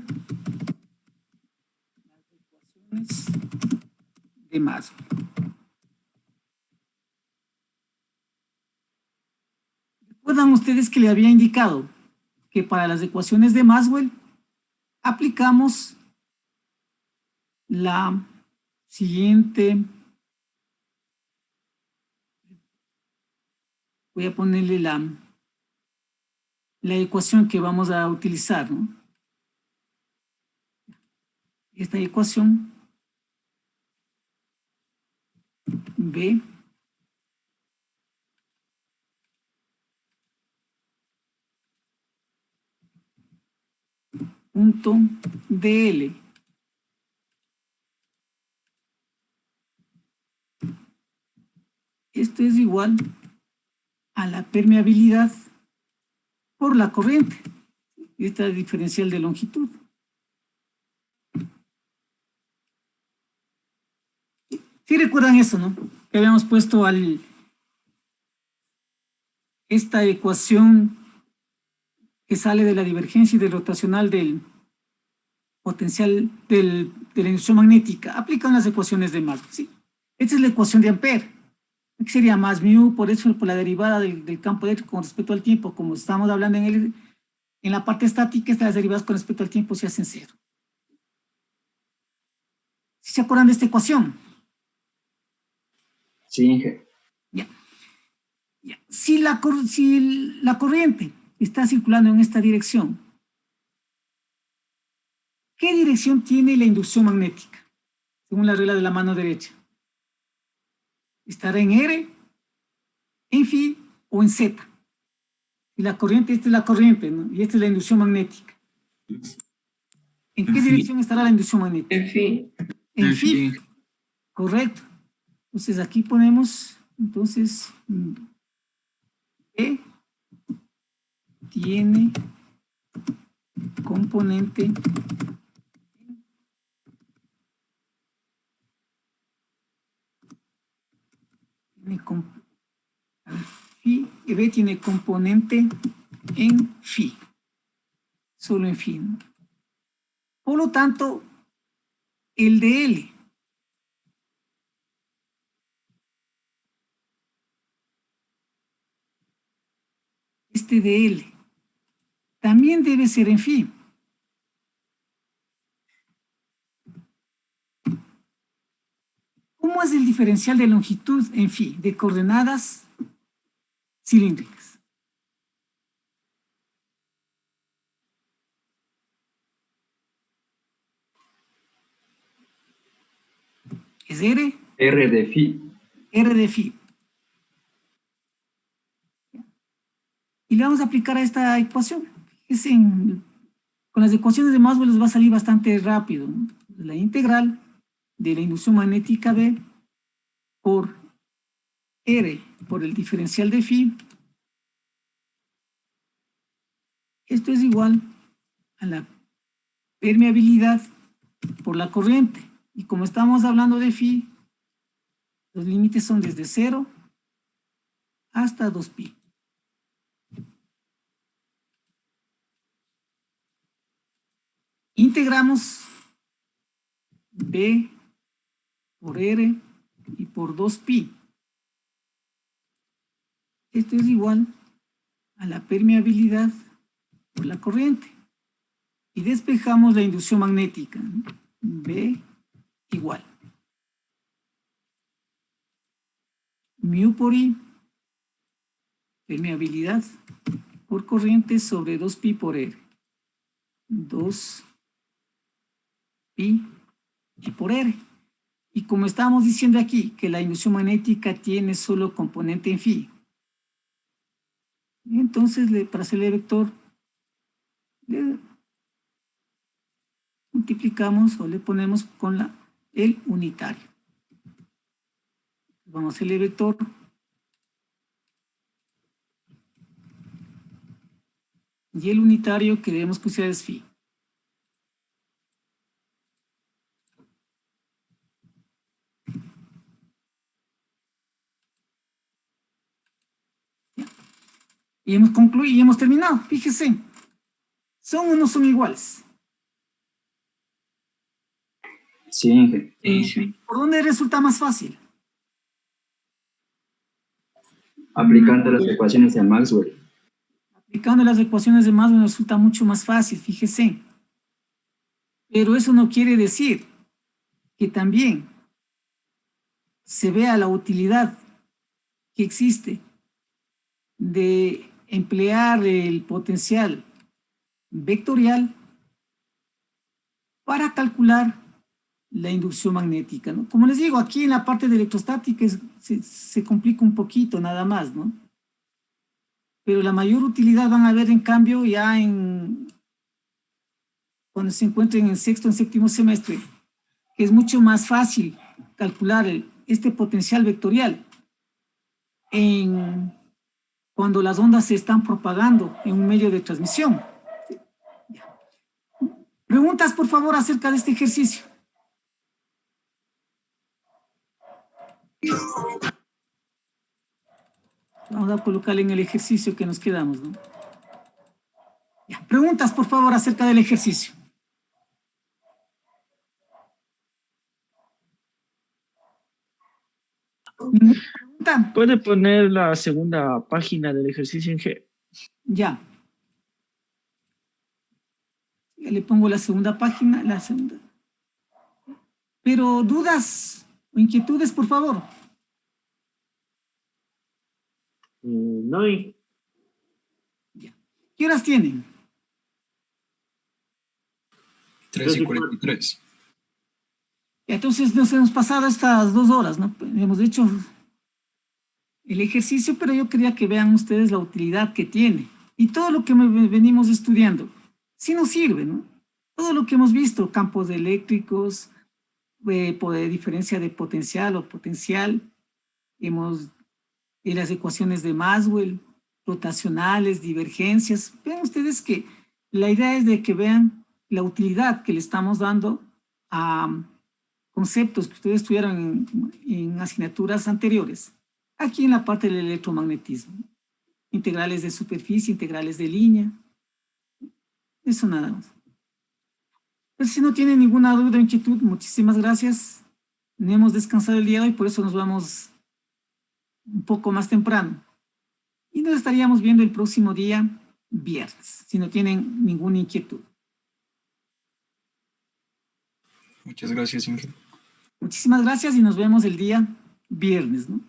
las ecuaciones de Maxwell. ¿Recuerdan ustedes que le había indicado que para las ecuaciones de Maxwell aplicamos la siguiente? Voy a ponerle la ecuación que vamos a utilizar, ¿no? Esta ecuación B punto dl esto es igual a la permeabilidad por la corriente. Esta diferencial de longitud. ¿Sí recuerdan eso, no? Que habíamos puesto esta ecuación que sale de la divergencia y del rotacional del potencial de la inducción magnética. Aplican las ecuaciones de Maxwell, ¿sí? Esta es la ecuación de Ampère. Aquí sería más mu, por eso por la derivada del campo eléctrico con respecto al tiempo, como estamos hablando en la parte estática, estas derivadas con respecto al tiempo se hacen cero. ¿Sí se acuerdan de esta ecuación? Sí, Inge. Ya. Si la corriente está circulando en esta dirección, ¿qué dirección tiene la inducción magnética? Según la regla de la mano derecha. ¿Estará en R, en phi o en Z? Y la corriente, esta es la corriente, ¿no? Y esta es la inducción magnética. ¿En qué dirección estará la inducción magnética? En fin. En phi. Correcto. Entonces aquí ponemos, entonces, E tiene componente B tiene componente en phi, solo en phi, ¿no? Por lo tanto, el de L este de L también debe ser en phi. ¿Cómo es el diferencial de longitud en phi de coordenadas cilíndricas? ¿Es R? R de phi. R de phi. Y le vamos a aplicar a esta ecuación. Con las ecuaciones de Maxwell les va a salir bastante rápido, ¿no? La integral de la inducción magnética B por R por el diferencial de phi. Esto es igual a la permeabilidad por la corriente. Y como estamos hablando de phi, los límites son desde 0 hasta 2pi. Integramos B por R y por 2pi. Esto es igual a la permeabilidad por la corriente. Y despejamos la inducción magnética, ¿no? B igual. mu por I, permeabilidad por corriente sobre 2pi por R. 2pi y por R. Y como estábamos diciendo aquí, que la inducción magnética tiene solo componente en phi. Y entonces, para hacerle el vector, le multiplicamos o le ponemos con el unitario. Vamos a hacerle el vector. Y el unitario que debemos que sea es phi. Y hemos concluido y hemos terminado. Fíjese, ¿son o no son iguales? Sí, Inge. Sí. ¿Por dónde resulta más fácil? Aplicando las ecuaciones de Maxwell. Aplicando las ecuaciones de Maxwell resulta mucho más fácil, fíjese. Pero eso no quiere decir que también se vea la utilidad que existe de emplear el potencial vectorial para calcular la inducción magnética, ¿no? Como les digo, aquí en la parte de electrostática se complica un poquito nada más, ¿no? Pero la mayor utilidad van a ver en cambio ya cuando se encuentren en sexto, en séptimo semestre, que es mucho más fácil calcular este potencial vectorial cuando las ondas se están propagando en un medio de transmisión. Preguntas, por favor, acerca de este ejercicio. Vamos a colocarle en el ejercicio que nos quedamos, ¿no? Ya. Preguntas, por favor, acerca del ejercicio. ¿Ninguna pregunta? ¿Puede poner la segunda página del ejercicio en G? Ya. Ya le pongo la segunda página, la segunda. Pero dudas o inquietudes, por favor. No, Inge. Ya. ¿Qué horas tienen? 3:43. Entonces nos hemos pasado estas 2 horas, ¿no? Hemos hecho el ejercicio, pero yo quería que vean ustedes la utilidad que tiene. Y todo lo que venimos estudiando, sí nos sirve, ¿no? Todo lo que hemos visto, campos eléctricos, diferencia de potencial o potencial, las ecuaciones de Maxwell, rotacionales, divergencias. Vean ustedes que la idea es de que vean la utilidad que le estamos dando a conceptos que ustedes estudiaron en asignaturas anteriores, aquí en la parte del electromagnetismo. Integrales de superficie, integrales de línea. Eso nada más. Pues si no tienen ninguna duda o inquietud, muchísimas gracias. No hemos descansado el día de hoy, por eso nos vamos un poco más temprano. Y nos estaríamos viendo el próximo día, viernes, si no tienen ninguna inquietud. Muchas gracias, Inge. Muchísimas gracias y nos vemos el día viernes, ¿no?